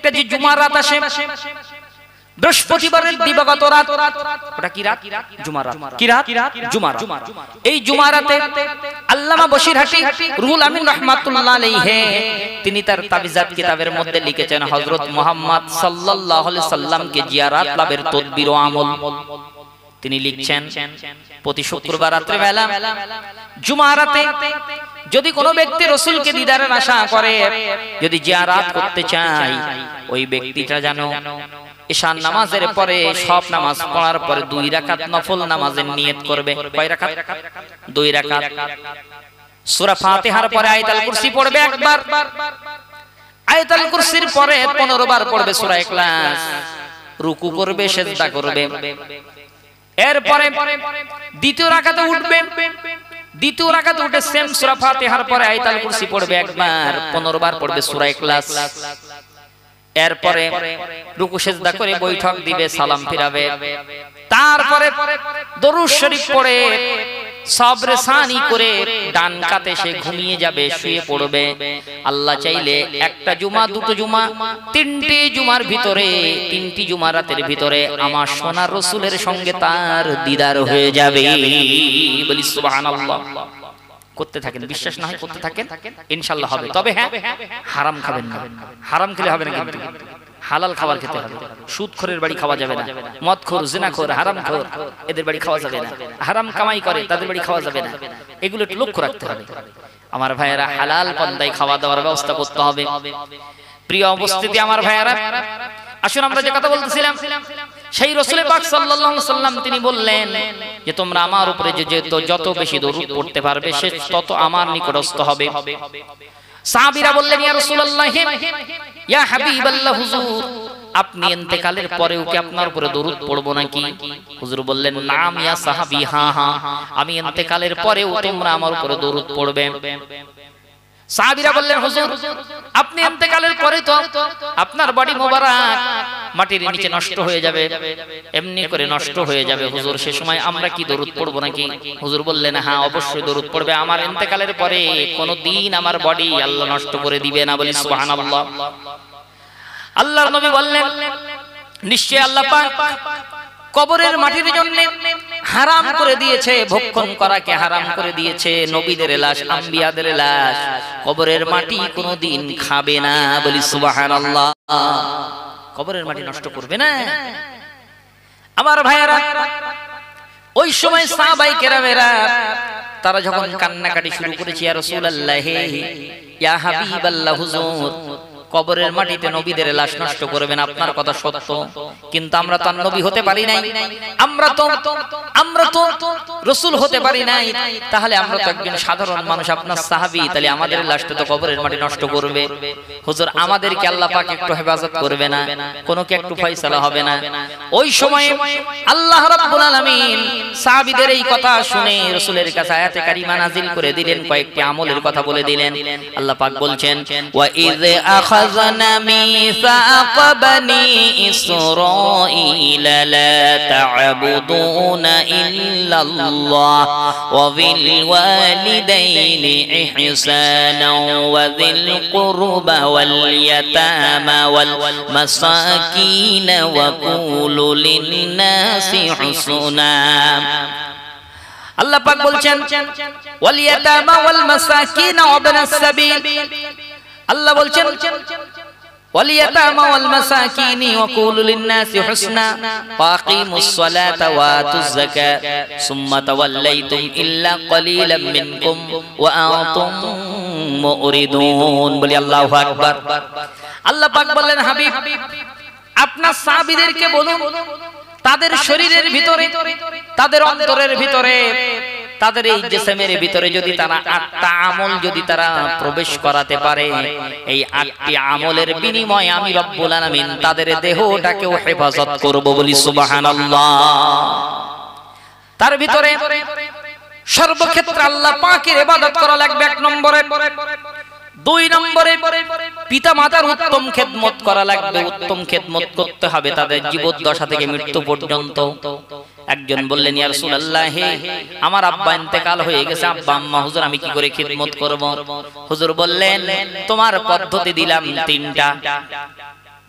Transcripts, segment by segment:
প্রত্যেকটা যে জুমার রাত আসে, বৃহস্পতিবারের দিবাগত রাত, ওটা কি রাত? জুমার রাত। কি রাত? জুমার রাত। এই জুমার রাতে আল্লামা বশিরহাটি রুহুল আমিন রাহমাতুল্লাহ আলাইহি তিনি তার তাবিজাত কিতাবের মধ্যে লিখেছেন হযরত মুহাম্মদ সাল্লাল্লাহু আলাইহি সাল্লামকে জিয়ারাত লাভের তদবির ও আমল। তিনি লিখছেন প্রতি শুক্রবার রাতে বেলা জুমার রাতে যদি কোনো ব্যক্তি রাসূলকে দিদারের আশা করে, যদি জিয়ারাত করতে চায়, ওই ব্যক্তিটা জানো ঈশার নামাজের পরে সব নামাজ পড়ার পরে 2 রাকাত নফল নামাজের নিয়ত করবে। কয় রাকাত? 2 রাকাত। সূরা ফাতিহার পরে আয়াতুল কুরসি পড়বে একবার, আয়াতুল কুরসির পরে 15 বার পড়বে সূরা ইখলাস, রুকু করবে, সিজদা করবে। এরপরে দ্বিতীয় রাকাতে উঠবে, দ্বিতীয় রাকাতে উঠে সেম সূরা ফাতিহার পরে আয়াতুল কুরসি পড়বে একবার, 15 বার পড়বে সূরা ইখলাস। এরপরে রুকু সিজদা করে বৈঠক দিবে, সালাম ফিরাবে। তারপরে দরুদ শরীফ পড়ে সবরে সানি করে ডান কাতে সে ঘুমিয়ে যাবে, শুয়ে পড়বে। আল্লাহ চাইলে একটা জুমা, দুটো জুমা, 3টি জুমার ভিতরে, 3টি জুমার রাতের ভিতরে আমার সোনার রাসূলের সঙ্গে তার দিদার হয়ে যাবে। বলি সুবহানাল্লাহ। করতে থাকেন, বিশ্বাস না হয় করতে থাকেন, ইনশাআল্লাহ হবে। তবে হ্যাঁ, হারাম খাবেন না। হারাম খেলে হবে না, কিন্তু হালাল খাবার খেতে হবে। সুদখোরের বাড়ি খাওয়া যাবে না, মদখোর, জিনাখোর, হারামখোর এদের বাড়ি খাওয়া যাবে না, হারাম কামাই করে তাদের বাড়ি খাওয়া যাবে না। এগুলো একটু লক্ষ্য রাখতে হবে আমার ভাইয়েরা। হালাল পন্থায় খাওয়া দাওয়ার ব্যবস্থা করতে হবে। প্রিয় উপস্থিতি আমার ভাইয়েরা, আসুন আমরা যে কথা বলতেছিলাম, সেই রাসূল পাক সাল্লাল্লাহু আলাইহি সাল্লাম তিনি বললেন যে তোমরা আমার উপরে যত বেশি দরুদ পড়তে পারবে সে তত আমার নিকটস্থ হবে। সাহাবীরা বললেন ইয়া রাসূলুল্লাহ, ইয়া হাবিবাল্লাহ, হুজুর আপনি ইন্তেকালের পরেও কি আপনার উপরে দরুদ পড়ব নাকি? হুজুর বললেন নাম ইয়া সাহাবী, হ্যাঁ হ্যাঁ, আমি ইন্তেকালের পরেও তোমরা আমার উপরে দরুদ পড়বে। সাহাবীরা বললেন হুজুর আপনি ইন্তেকালের পরে তো আপনার বডি মোবারক মাটির নিচে নষ্ট হয়ে যাবে, এমনি করে নষ্ট হয়ে যাবে, হুজুর সে সময় আমরা কি দরুদ পড়ব নাকি? হুজুর বললেন হ্যাঁ অবশ্যই দরুদ পড়বে, আমার ইন্তেকালের পরে কোনদিন আমার বডি আল্লাহ নষ্ট করে দিবে না। বলি সুবহানাল্লাহ। আল্লাহর নবী বললেন নিশ্চয় আল্লাহ পাক কবরের মাটির জন্য হারাম করে দিয়েছে, ভক্ষণ করাকে হারাম করে দিয়েছে। নবীদের লাশ, আম্বিয়াদের লাশ কবরের মাটি কোনদিন খাবে না। বলি সুবহানাল্লাহ। কবরের মাটি নষ্ট করবে না। আমার ভাইয়েরা, ওই সময় সাহাবায়ে কেরামেরা তারা যখন কান্নাকাটি শুরু করেছে, ইয়া রাসূলুল্লাহ, ইয়া হাবিবাল্লাহ, হুজুর কবরের মাটিতে নবীদের লাশ নষ্ট করবেন, আপনার কথা সত্য, কিন্তু আমরা তো নবী হতে পারি নাই, আমরা তো রাসূল হতে পারি নাই, তাহলে আমরা তো একজন সাধারণ মানুষ, আপনার সাহাবী, তাহলে আমাদের লাশটা তো কবরের মাটি নষ্ট করবে। হুজুর আমাদেরকে আল্লাহ পাক একটু হেফাজত করবে না? কোনো কি একটু ফয়সালা হবে না? ওই সময় আল্লাহ রাব্বুল আলামিন সাহাবীদের এই কথা শুনে রাসূলের কাছে আয়াতে কারিমা নাযিল করে দিলেন, কয়েকটি আমলের কথা বলে দিলেন। আল্লাহ পাক বলছেন ওয়া ইয أخذنا ميثاق بني إسرائيل لا تعبدون إلا الله وبالوالدين إحسانا وذي القربى واليتامى والمساكين وقولوا للناس حسنا। আল্লাহ পাক বলছেন ওয়াল ইয়াতামা ওয়াল মাসাকিন ওয়া ইবনাস সাবিল। আল্লাহ বলছেন ওয়াল ইয়াতামা ওয়াল মাসাকিন ওয়া কুলু লিন-নাসি হুসনা ওয়া আকিমুস সালাতা ওয়া আতুজ যাকাত সুম্মা তাওয়াল্লাইতুম ইল্লা ক্বালিলাম মিনকুম ওয়া আনতুম মুরিদুন। বলি আল্লাহু আকবার। আল্লাহ পাক বললেন হাবিব আপনার সাহাবীদেরকে বলুন তাদের শরীরের ভিতরে, তাদের অন্তরের ভিতরে, তাদের এই জিসমের ভিতরে যদি তারা 8টা আমল যদি তারা প্রবেশ করাতে পারে, এই 8টি আমলের বিনিময়ে আমি রব্বুল আলামিন তাদের দেহটাকেও হেফাজত করব। বলি সুবহানাল্লাহ। তার ভিতরে সর্বক্ষেত্রে আল্লাহ পাকের ইবাদত করা লাগবে 1 নম্বরে। 2 নম্বরে পিতা মাতার উত্তম খেদমত করা লাগবে। উত্তম খেদমত করতে হবে তাদের জীবদ্দশা থেকে মৃত্যু পর্যন্ত। একজন বললেন ইয়া রাসূলুল্লাহ আমার আব্বা ইন্তেকাল হয়ে গেছে, আব্বা আম্মা, হুজুর আমি কি করে খিদমত করব? হুজুর বললেন তোমার পদ্ধতি দিলাম 3টা।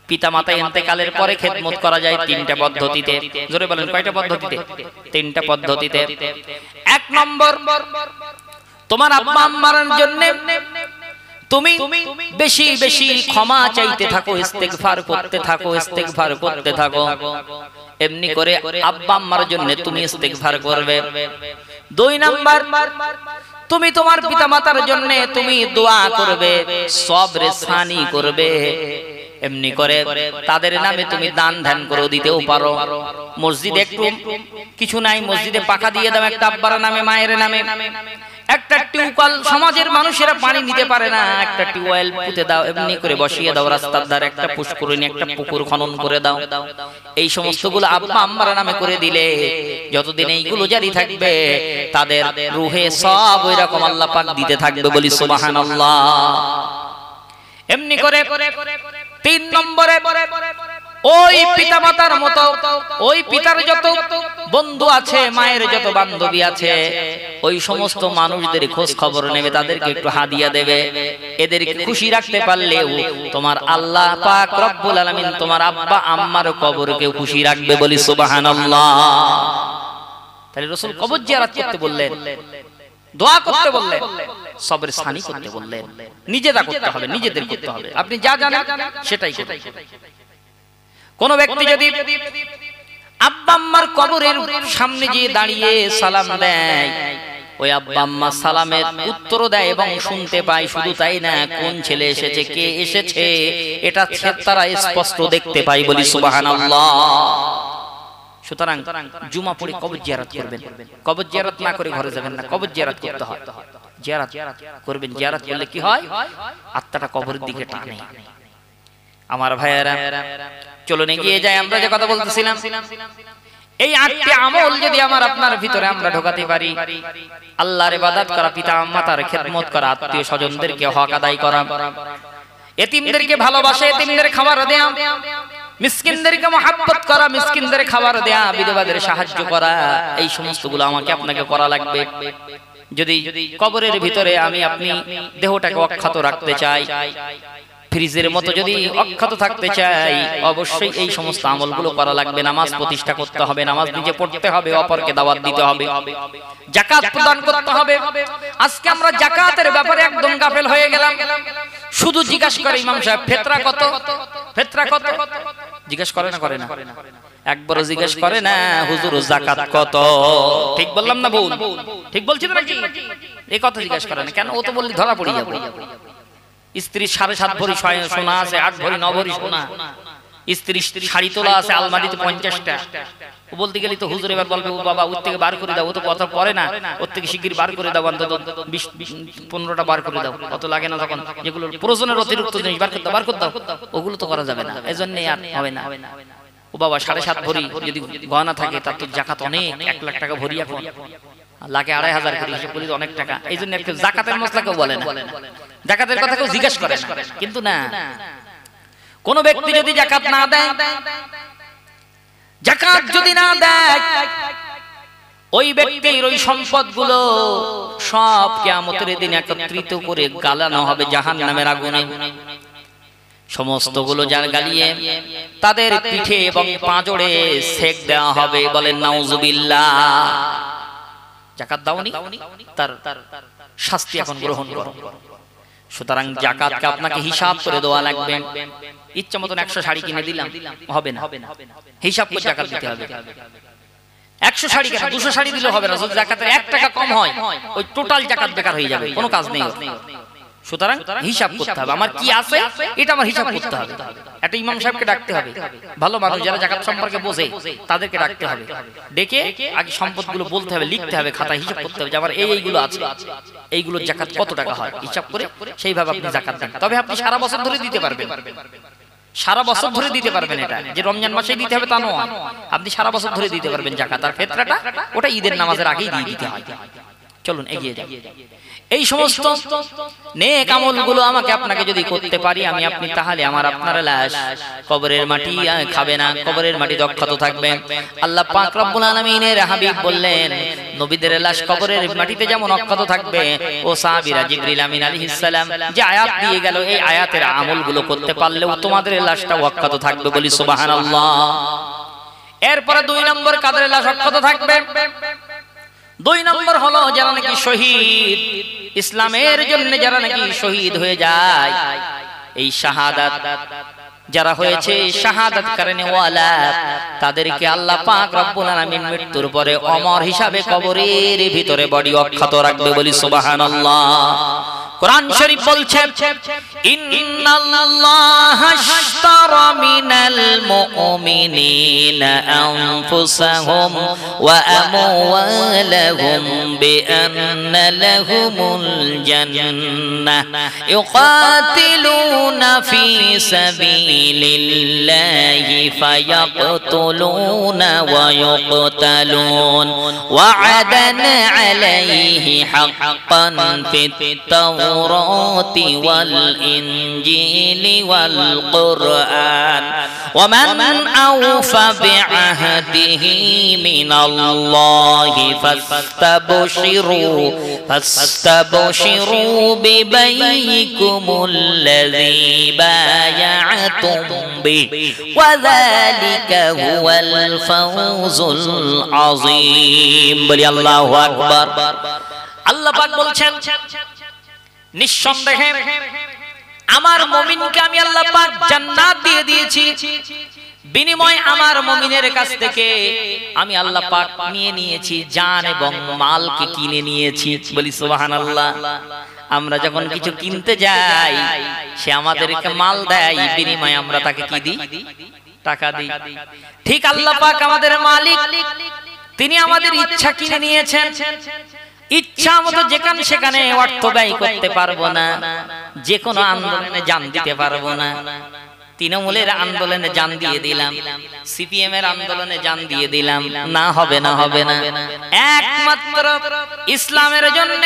পিতামাতা ইন্তেকালের পরে খেদমত করা যায় তিনটা পদ্ধতিতে। জোরে বলেন কয়টা পদ্ধতিতে? তিনটা পদ্ধতিতে। এক নম্বর, তোমার আব্বা আম্মার জন্য তুমি বেশি বেশি ক্ষমা চাইতে থাকো, ইস্তেগফার করতে থাকো, ইস্তেগফার করতে থাকো। এমনি করে আব্বা আম্মার জন্য তুমি ইস্তেগফার করবে। দুই নাম্বার, তুমি তোমার পিতামাতার জন্য তুমি দোয়া করবে, সবরে সানি করবে। এমনি করে তাদের নামে তুমি দান ধ্যান করে দিতেও পারো। মসজিদে একটু কিছু নাই, মসজিদে পাকা দিয়ে দাও একটা আব্বার নামে, মায়ের নামে। একটা টিউবওয়েল, সমাজের মানুষেরা পানি নিতে পারে না, একটা টিউবওয়েল পুঁতে দাও, এমনি করে বসিয়ে দাও রাস্তার ধারে। একটা পুষ্করিণী, একটা পুকুর খনন করে দাও। এই সমস্তগুলো আব্বা আম্মার নামে করে দিলে যতদিন এইগুলো জারি থাকবে তাদের রুহে সব ওই রকম আল্লাহ পাক দিতে থাকবে, বলি সুবহানাল্লাহ। এমনি করে তিন নম্বরে, ওই পিতামাতার মতো ওই পিতার যত বন্ধু আছে, মায়ের যত বান্ধবী আছে, ওই সমস্ত মানুষদের খোঁজ খবর নেবে, তাদেরকে একটু হাদিয়া দেবে। এদেরকে খুশি রাখতে পারলেও তোমার আল্লাহ পাক রব্বুল আলামিন তোমার আব্বা আম্মার কবরকে খুশি রাখবে, বলি সুবহানাল্লাহ। তাহলে রাসূল কবর জিয়ারত করতে বললেন, দোয়া করতে বললেন, সবরে সানি করতে বললেন। নিজেরা করতে হবে, নিজেদের করতে হবে। আপনি যা জানেন সেটাই করবেন। কোন ব্যক্তি যদি আব্বা আম্মার কবরের সামনে গিয়ে দাঁড়িয়ে সালাম দেয়, ওই আব্বা আম্মা সালামের উত্তর দেয় এবং শুনতে পায়। শুধু তাই না, কোন ছেলে এসেছে, কে এসেছে, এটা তারা স্পষ্ট দেখতে পায়, বলি সুবহানাল্লাহ। সুতরাং জুমা পড়ে কবর জিয়ারত করবেন। কবর জিয়ারত না করে ঘরে যাবেন না, কবর জিয়ারত করতে হয়। জিয়ারত করবেন। জিয়ারত করলে কি হয়? আত্মাটা কবরের দিকে টানে। আমার ভাইয়েরা, চলুন এগিয়ে যাই। আমরা যে কথা বলতেছিলাম, এই 8টি আমল যদি আমার আপনার ভিতরে আমরা ঢোকাতে পারি, আল্লাহর ইবাদত করা, পিতা মাতার খেদমত করা, আত্মীয় স্বজনদেরকে হক আদায় করা, এতিমদেরকে ভালোবাসা, এতিমদের খাবার দেয়া, মিসকিনদেরকে মহব্বত করা, মিসকিনদের খাবার দেয়া, বিধবাদের সাহায্য করা, এই সমস্তগুলো আমাকে আপনাকে করা লাগবে। যদি কবরের ভিতরে আমি আপনি দেহটাকে অক্ষত রাখতে চাই, ফ্রিজের মতো যদি অক্ষত থাকতে চাই, অবশ্যই এই সমস্ত আমলগুলো করা লাগবে। নামাজ প্রতিষ্ঠা করতে হবে, নামাজ নিজে পড়তে হবে, অপরকে দাওয়াত দিতে হবে, যাকাত প্রদান করতে হবে। আজকে আমরা যাকাতের ব্যাপারে একদম গাফেল হয়ে গেলাম। শুধু জিজ্ঞাসা করে ইমাম সাহেব, ফিতরা কত, ফিতরা কত? জিজ্ঞাসা করে না? করে না? একবারও জিজ্ঞাসা করে না হুজুর যাকাত কত? ঠিক বললাম না বউন? ঠিক বলছি তো নাকি? এই কথা জিজ্ঞাসা করে না কেন? ও তো বললি ধরা পড়ে যাবে। স্ত্রীর 7.5 ভরি সোনা আছে, 8 ভরি 9 ভরি সোনা। স্ত্রীর শাড়ি তোলা আছে আলমারিতে 50টা। ও বলতে গেলে তো হুজুর এবার বলবে, ও বাবা ওর থেকে বার করে দাও, ও তো কথা পড়ে না, ওর থেকে শিগগির বার করে দাও, অন্তত 20-15টা বার করে দাও, অত লাগে না। তখন যেগুলো প্রয়োজনের অতিরিক্ত জিনিস বার করে দাও, ওগুলো তো করা যাবে না। এজন্য আর হবে না। ও বাবা 7.5 ভরি যদি গয়না থাকে, তার তো যাকাত অনেক, 1 লাখ টাকা ভরি, এখন লাগে 2,500 করে, হিসেব করি অনেক টাকা। এই জন্য যাকাতের মশলা কেউ বলে না, যাকাতের কথা কেউ জিজ্ঞাসা করে না। কিন্তু না, কোন ব্যক্তি যদি যাকাত না দেয়, যাকাত যদি না দেয়, ওই ব্যক্তির ওই সম্পদগুলো সব কিয়ামতের দিন একত্রিত করে গালানো হবে জাহান্নামের আগুনে। সমস্তগুলো জ্বালিয়ে তাদের পিঠে এবং পাঁজরে সেক দেওয়া হবে। বলেন নাউজুবিল্লাহ। যাকাত দাওনি, তার শাস্তি এখন গ্রহণ করো। সুতরাং যাকাতকে আপনাকে হিসাব করে দেওয়া লাগবে। ইচ্ছা মতন 100 শাড়ি কিনে দিলাম হবে না, হিসাব করে যাকাত দিতে হবে। 100 শাড়ি কেন, 200 শাড়ি দিলে হবে না। যদি যাকাতের 1 টাকা কম হয়, ওই টোটাল যাকাত বেকার হয়ে যাবে, কোনো কাজ নেই। সুতরাং হিসাব করতে হবে, আমার কি আছে এটা আমার হিসাব করতে হবে। একটা ইমাম সাহেবকে ডাকতে হবে, ভালো মানুষ যারা যাকাত সম্পর্কে বোঝে তাদেরকে ডাকতে হবে। ডেকে আগে সম্পদগুলো বলতে হবে, লিখতে হবে, খাতায় হিসাব করতে হবে যে আমার এইগুলো আছে, এইগুলোর যাকাত কত টাকা হয়, হিসাব করে সেইভাবে আপনি যাকাত দেন। তবে আপনি সারা বছর ধরে দিতে পারবেন, সারা বছর ধরে দিতে পারবেন। এটা যে রমজান মাসেই দিতে হবে তা নয়, আপনি সারা বছর ধরে দিতে পারবেন যাকাত। আর ফিতরাটা ওটা ঈদের নামাজের আগেই দিয়ে দিতে হয়। চলুন এগিয়ে যাই। এই সমস্ত নেক আমলগুলো আমাকে আপনাকে যদি করতে পারি আমি আপনি, তাহলে আমার আপনার লাশ কবরের মাটি খাবে না, কবরের মাটি অক্ষত থাকবে। আল্লাহ পাক রব্বুল আলামিনের হাবিব বললেন, নবীদের লাশ কবরের মাটিতে যেমন অক্ষত থাকবে, ও সাহাবীরা জিবরিল আমিন আলাইহিস সালাম যে আয়াত দিয়ে গেল, এই আয়াতের আমলগুলো করতে পারলেও তোমাদের লাশটা অক্ষত থাকবে, বলি সুবহানাল্লাহ। এরপরে 2 নম্বর কাদের লাশ অক্ষত থাকবে? 2 নম্বর হলো যারা নাকি শহীদ, ইসলামের জন্য যারা নাকি শহীদ হয়ে যায়, এই শাহাদাত যারা হয়েছে শাহাদাত কারণে ওয়ালা, তাদেরকে আল্লাহ পাক রব্বুল আলামিন মৃত্যুর পরে অমর হিসাবে কবরের ভিতরে বডি অক্ষত রাখবে, বলি সুবহানাল্লাহ। কোরআন শরীফ বলছে ইন্নাল্লাহা আশতারা মিনাল মুমিনিনা আনফুসাহুম ওয়া আমওয়ালাহুম বিআন্না লাহুমুল জান্নাহ ইউকাতিলুনা ফি সাবিলিল্লাহি ফায়াকতুলুনা ওয়া ইউকতালুন ওয়া'আদান আলাইহি হাক্কান ফিত التوراة والإنجيل والقرآن ومن أوفى بعهده من الله فاستبشروا ببيعكم الذي بايعتم به وذلك هو الفوز العظيم بلي الله أكبر আল্লাহ পাক বলছেন নিঃসন্দেহে আমার মুমিনকে আমি আল্লাহ পাক জান্নাত দিয়ে দিয়েছি, বিনিময়ে আমার মুমিনের কাছ থেকে আমি আল্লাহ পাক নিয়ে নিয়েছি জান এবং মালকে কিনে নিয়েছি, বলি সুবহানাল্লাহ। আমরা যখন কিছু কিনতে যাই সে আমাদেরকে মাল দেয়, বিনিময়ে আমরা তাকে কি দিই? টাকা দিই। ঠিক আল্লাহ পাক আমাদের মালিক, তিনি আমাদের ইচ্ছা কিনে নিয়েছেন। ইচ্ছা মতো যেখানে সেখানে অর্থ ব্যয় করতে পারবো না, যে কোনো আন্দোলনে জান দিতে পারবো না। তৃণমূলের আন্দোলনে জান দিয়ে দিলাম, সিপিএম এর আন্দোলনে জান দিয়ে দিলাম, না হবে না, হবে না। একমাত্র ইসলামের জন্য,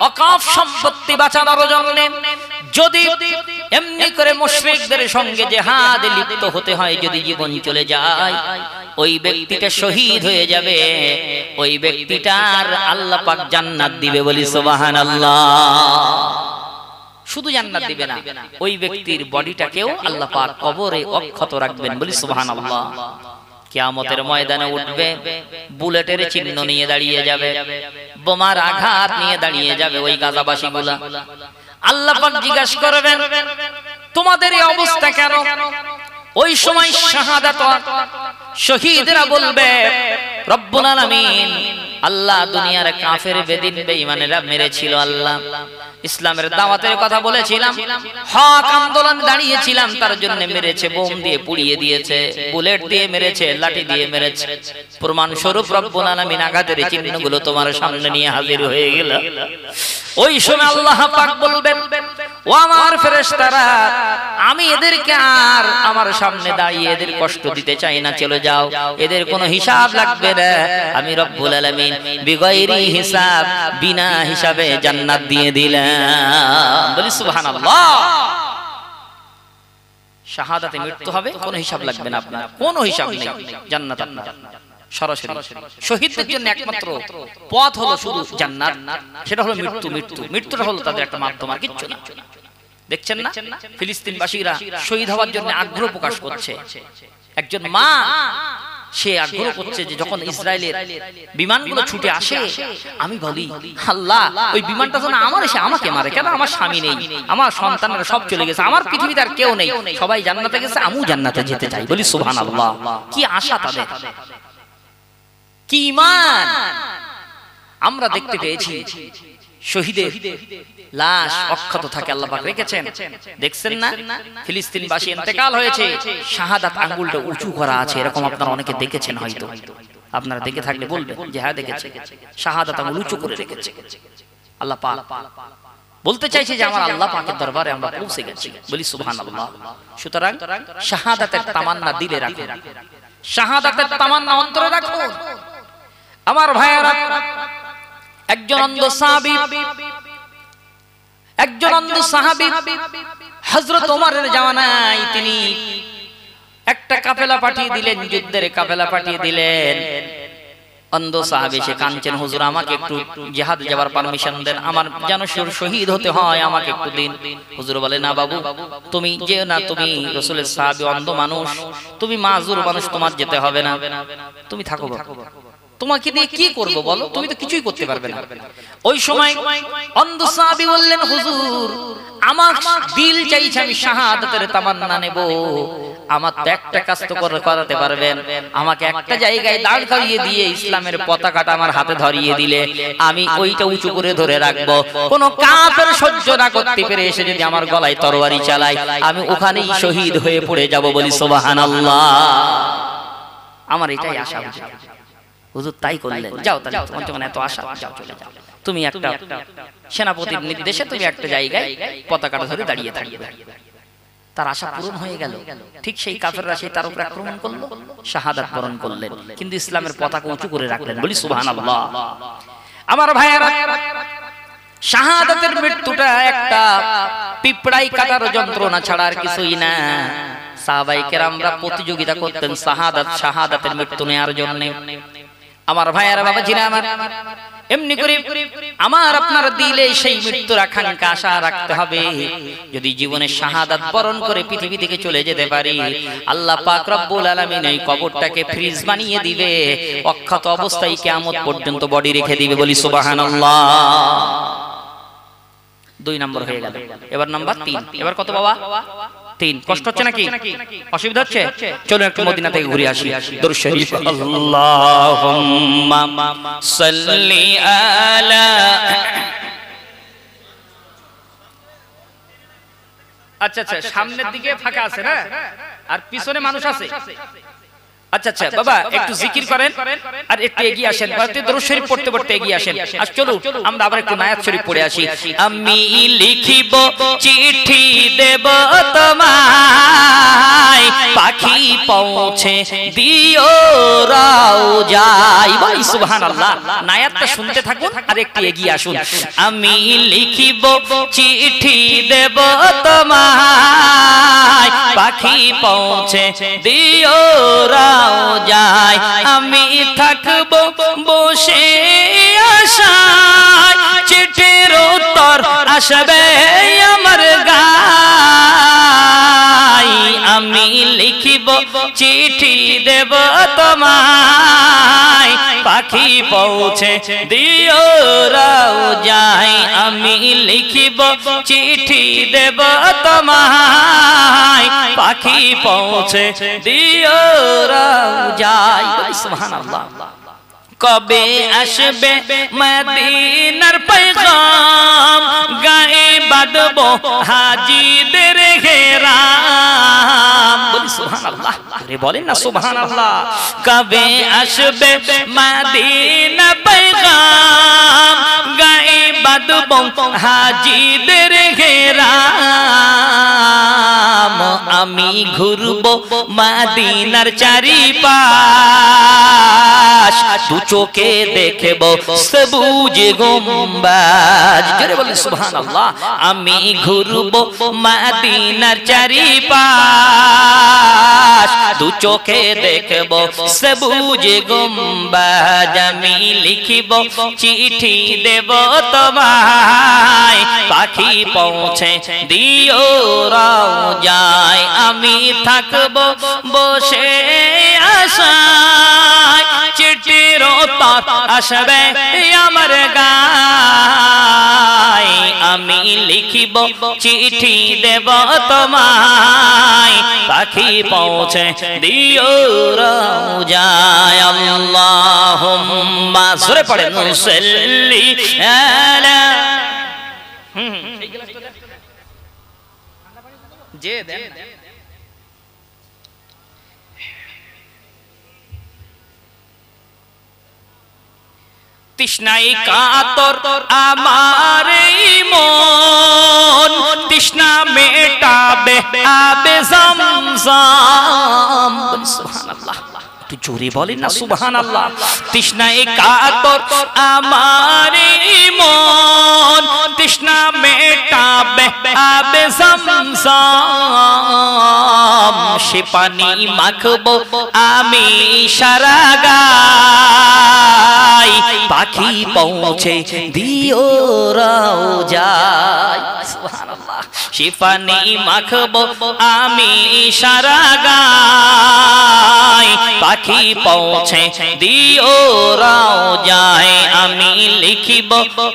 ওয়াকফ সম্পত্তি বাঁচানোর জন্য যদি এমনি করে মুশরিকদের সঙ্গে জিহাদে লিপ্ত হতে হয়, যদি জীবন চলে যায়, ওই ব্যক্তিটা শহীদ হয়ে যাবে, ওই ব্যক্তিটার আল্লাহ পাক জান্নাত দিবে, বলি সুবহানাল্লাহ। শুধু জান্নাত দিবে না, ওই ব্যক্তির বডিটাকেও আল্লাহ পাক কবরে অক্ষত রাখবেন, বলি সুবহানাল্লাহ। কিয়ামতের ময়দানে উঠবে, বুলেটের চিহ্ন নিয়ে দাঁড়িয়ে যাবে, বোমার আঘাত নিয়ে দাঁড়িয়ে যাবে ওই গাজাবাসীগুলা। আল্লাহ পাক জিজ্ঞাসা করবেন তোমাদের এই অবস্থা কেন? ওই সময় শাহাদাত শহীদরা বলবে রব্বুল আলামিন, আল্লাহ দুনিয়ার কাফের বেদিন বেঈমানেরা মেরেছিল, আল্লাহ ইসলামের দাওয়াতের কথা বলেছিলাম, হক আন্দোলন দাঁড়িয়েছিলাম, তার জন্য মেরেছে, বোম দিয়ে পুড়িয়ে দিয়েছে, বুলেট দিয়ে মেরেছে, লাঠি দিয়ে মেরেছে। প্রমাণ স্বরূপ রব্বুল আলামিন আঘাতের চিহ্নগুলো তোমার সামনে নিয়ে হাজির হয়ে গেল। ওই সময় আল্লাহ পাক বলবেন, ও আমার ফেরেশতারা, আমি এদেরকে আর আমার সামনে দাঁড়িয়ে এদের কষ্ট দিতে চাই না, চলে যাও, এদের কোনো হিসাব লাগবে না। আমি রব্বুল আলামিন বিগয়রি হিসাব, বিনা হিসাবে জান্নাত দিয়ে দিলাম, বলি সুবহানাল্লাহ। শাহাদাতে মৃত্যু হবে, কোনো হিসাব লাগবে না আপনার, কোনো হিসাব নেই, জান্নাত আপনার সরাসরি। শহীদদের জন্য একমাত্র পথ হলো শুধু জান্নাত, সেটা হলো মৃত্যু। মৃত্যুটা হলো তাদের একটা মাধ্যম, আর কিচ্ছু না। দেখছেন না ফিলিস্তিনবাসীরা শহীদ হওয়ার জন্য আগ্রহ প্রকাশ করছে। একজন মা সে আগ্রহ করছে যে যখন ইসরায়েলের বিমানগুলো ছুটে আসে, আমি বলি আল্লাহ ওই বিমানটা যেন আমার এসে আমাকে মারে, কেন আমার স্বামী নেই, আমার সন্তানরা সব চলে গেছে, আমার পৃথিবীতে আর কেউ নেই, সবাই জান্নাতে গেছে, আমিও জান্নাতে যেতে চাই, বলি সুবহানাল্লাহ। কি আশা তাদের, কি ঈমান। আমরা দেখতে পেয়েছি শহীদের লাশ অক্ষত থাকে, আল্লাহ পাক রেখেছেন। দেখছেন না ফিলিস্তিনবাসী ইন্তেকাল হয়েছে, শাহাদাত আঙ্গুলটা উঁচু করা আছে, এরকম আপনারা অনেকে দেখেছেন হয়তো। আপনারা দেখে থাকলে বলবেন যে হ্যাঁ দেখেছে, শাহাদাত আঙ্গুল উঁচু করে রেখেছে। আল্লাহ পাক বলতে চাইছে যে আমার আল্লাহ পাকের দরবারে আমরা পৌঁছে গেছি, বলি সুবহানাল্লাহ। সুতরাং শাহাদাতের তামান্না দিলে রাখুন, শাহাদাতের তামান্না অন্তরে রাখুন। আমার ভাইয়েরা, একজন অন্ধ সাহাবী হযরত ওমরের জামানায় তিনি একটা কাফেলা পাঠিয়ে দিলেন, যুদ্ধের কাফেলা পাঠিয়ে দিলেন। অন্ধ সাহাবী সে কাঁদছেন, হুজুর আমাকে একটু জিহাদ যাওয়ার পারমিশন দেন, আমার যেন শহীদ হতে হয়, আমাকে একটু দিন। হুজুর বলে না বাবু, তুমি যে না, তুমি রাসূলের সাহাবী, অন্ধ মানুষ, তুমি মাযুর মানুষ, তোমার যেতে হবে না, তুমি থাকো। তোমাকে দিয়ে কি করব বলো, তুমি তো কিছুই করতে পারবে না। ওই সময় অন্ধ সাহাবী বললেন, হুজুর আমার দিল চাইছে আমি শাহাদাতের তামান্না নেব, আমার তো একটা কাজ তো করাতে পারবেন, আমাকে একটা জায়গায় দাঁড় করিয়ে দিয়ে ইসলামের পতাকাটা আমার হাতে ধরিয়ে দিলে আমি ওইটা উঁচু করে ধরে রাখবো, কোন কাফের সহ্য না করতে পেরে এসে যদি আমার গলায় তরবারি চালায় আমি ওখানেই শহীদ হয়ে পড়ে যাব। বলি সুবহানাল্লাহ। আমার এটাই আশা। হুজুর তাই করলেন, যাও তাহলে তোমার যখন এত আশা, যাও চলে যাও, তুমি একটা সেনাপতির নির্দেশে তুমি একটা জায়গায় পতাকাটা ধরে দাঁড়িয়ে থাকবে। তার আশা পূরণ হয়ে গেল। ঠিক সেই কাফেররা সেই তার উপর আক্রমণ করলো, শাহাদাত বরণ করলেন, কিন্তু ইসলামের পতাকা উঁচু করে রাখলেন। বলি সুবহানাল্লাহ। আমার ভাইয়েরা, শাহাদাতের মৃত্যুটা একটা পিঁপড়াই কাটার যন্ত্রণা ছাড়া আর কিছুই না। সাহাবায়ে কেরামরা প্রতিযোগিতা করতেন শাহাদাতের মৃত্যু নেওয়ার জন্য। আমার ভাইয়েরা, বাবাজিরা আমার, এমনি করে আমার আপনার দিলে সেই মৃত্যুর আকাঙ্ক্ষা আশা রাখতে হবে। যদি জীবনে শাহাদাত বরণ করে পৃথিবী থেকে চলে যেতে পারি, আল্লাহ পাক রব্বুল আলামিন এই কবরটাকে ফ্রিজ বানিয়ে দিবে, অক্ষত অবস্থায় কিয়ামত পর্যন্ত বডি রেখে দিবে। বলি সুবহানাল্লাহ। 2 নম্বর হয়ে গেল, এবার নাম্বার 3। এবার কত বাবা? 3। কষ্ট হচ্ছে নাকি? অসুবিধা হচ্ছে? চলো একটু মদিনা থেকে ঘুরে আসি। দরুদ শরীফ। আল্লাহুম্মা সাল্লি আলা। আচ্ছা আচ্ছা, সামনের দিকে ফাঁকা আছে না, আর পিছনে মানুষ আছে। আচ্ছা আচ্ছা বাবা, একটু জিকির করেন আর একটু এগিয়ে আসেন, দরুদ শরীফ পড়তে পড়তে এগিয়ে আসেন। আর চলো আমরা আবার একটু নায়াত শরীফ পড়ে আসি। আমি লিখিব চিঠি দেব তোমায়, পাখি পৌঁছে দিও রওজায়। বলি সুবহানাল্লাহ। নায়াতটা শুনতে থাকুন আর একটু এগিয়ে আসুন। আমি লিখিব চিঠি দেব তোমায়, পাখি পৌঁছে দিও রওজায়, আমি থাকবো বসে আশায়, চিঠির উত্তর আসবে আমার গায়। আমি লিখিব চিঠি দেব তোমায়, পাখি পৌঁছে দিও রওজায়। আমি লিখিব চিঠি দেব তোমায়, পাখি পৌঁছে দিও রওজায়। সুবহানাল্লাহ। কবে আসবে মদিনার পয়গাম, গায়ে বাঁধবো হাজিদের ঘেরাম। বলি সুবহানাল্লাহ। আরে বলেন না সুবহানাল্লাহ। কবে আসবে মদিনার পয়গাম, গায়ে বাঁধবো হাজিদের ঘেরাম। আমি ঘুরবো মদিনার চারিপাশ, দু চোখে দেখবো সবুজ গম্বুজ। জোরে বলি সুবহানাল্লাহ। আমি ঘুরবো মদিনার চারিপাশ, দু চোখে দেখবো সবুজ গম্বুজ। আমি লিখিব চিঠি দেব তোমায়, পাখি পৌঁছে দিও রওজায়। আমি থাকবো বসে আশায়, চিঠির উত্তর আসবে আমার গায়। আমি লিখিব চিঠি দেব তোমায়, পাখি পৌঁছে দিও রওজায়। আল্লাহুম্মা, জোরে পড়েন, সাল্লি আলা। যে দেন তৃষ্ণায় কাতর আমার মন, তৃষ্ণা মেটাবে আবে জমজম। সুবহানাল্লাহ। একটু জোরে বলেন না সুবহানাল্লাহ। তৃষ্ণায় কাতর আমার মন, তৃষ্ণা মেটাবে আবে zamzam, সে পানি মাখবো আমি সারা গায়, পাখি পৌঁছে দিও রওজায়। সুবহানাল্লাহ। সে পানি মাখবো আমি সারা গায়, পাখি পৌঁছে দিও রওজায়, আমি লিখিব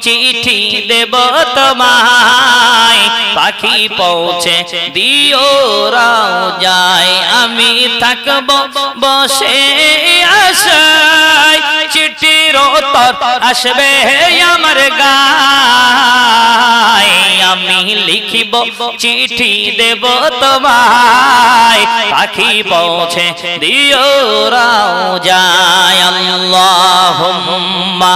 চিঠি দেব তোমায়, পাখি পৌঁছে দিও রওজায়, আমি থাকব বসে আশায়, চিঠির উত্তর আসবে আমার গায়, আমি লিখিব চিঠি দেব তোমায়, পাখি পৌঁছে দিও রওজায়। আল্লাহুম্মা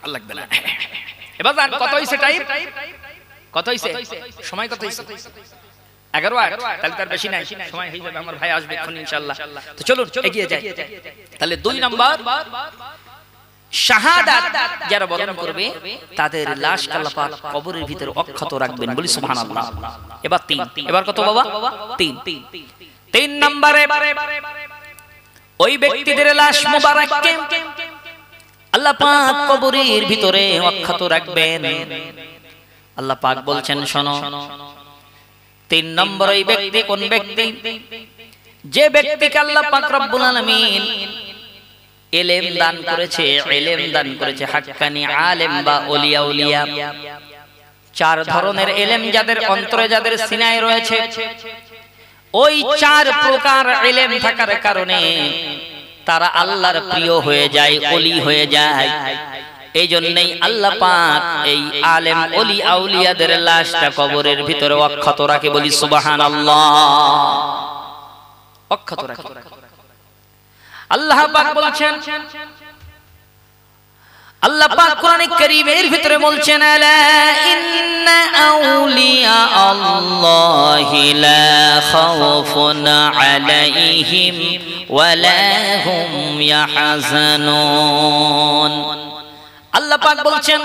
আল্লাহ বেলা। এবার কত হইছে টাইম? কত হইছে সময়? কত হইছে? 11 তাহলে তার বেশি নাই, সময় হয়ে যাবে, আমার ভাই আসবে এখন ইনশাআল্লাহ। তো চলুন এগিয়ে যাই। তাহলে 2 নাম্বার, শাহাদাত যারা বরণ করবে তাদের লাশ আল্লাহ পাক কবরের ভিতরে অক্ষত রাখবেন, বলি সুবহানাল্লাহ। এবার 3, এবার কত বাবা? 3 নম্বরে ওই ব্যক্তিদের লাশ মুবারককে আল্লাহ পাক কবরের ভিতরে অক্ষত রাখবেন। আল্লাহ পাক বলছেন শোনো, 3 নম্বর ওই ব্যক্তি কোন ব্যক্তি? যে ব্যক্তিকে আল্লাহ পাক রব্বুল আলামিন ইলম দান করেছে, ইলম দান করেছে, হাক্কানি আলেম বা ওলিয়া উলিয়া, 4 ধরনের ইলম যাদের অন্তরে, যাদের সিনায় রয়েছে, ওই 4 প্রকার ইলম থাকার কারণে তারা আল্লাহর প্রিয় হয়ে যায়, ওলি হয়ে যায়। এই জন্যই আল্লাহ পাক এই আলেম ওলি আউলিয়াদের লাশটা কবরের ভিতরে অক্ষত রাখে, বলি সুবহানাল্লাহ। অক্ষত রাখে। আল্লাহ পাক বলছেন, আল্লাহ পাক কোরআনে কারীমের ভিতরে বলছেন, আলা ইন্না আউলিয়া আল্লাহি লা খাউফুন আলাইহিম ওয়া লা হুম ইয়াহজানুন। আল্লাহ পাক বলছেন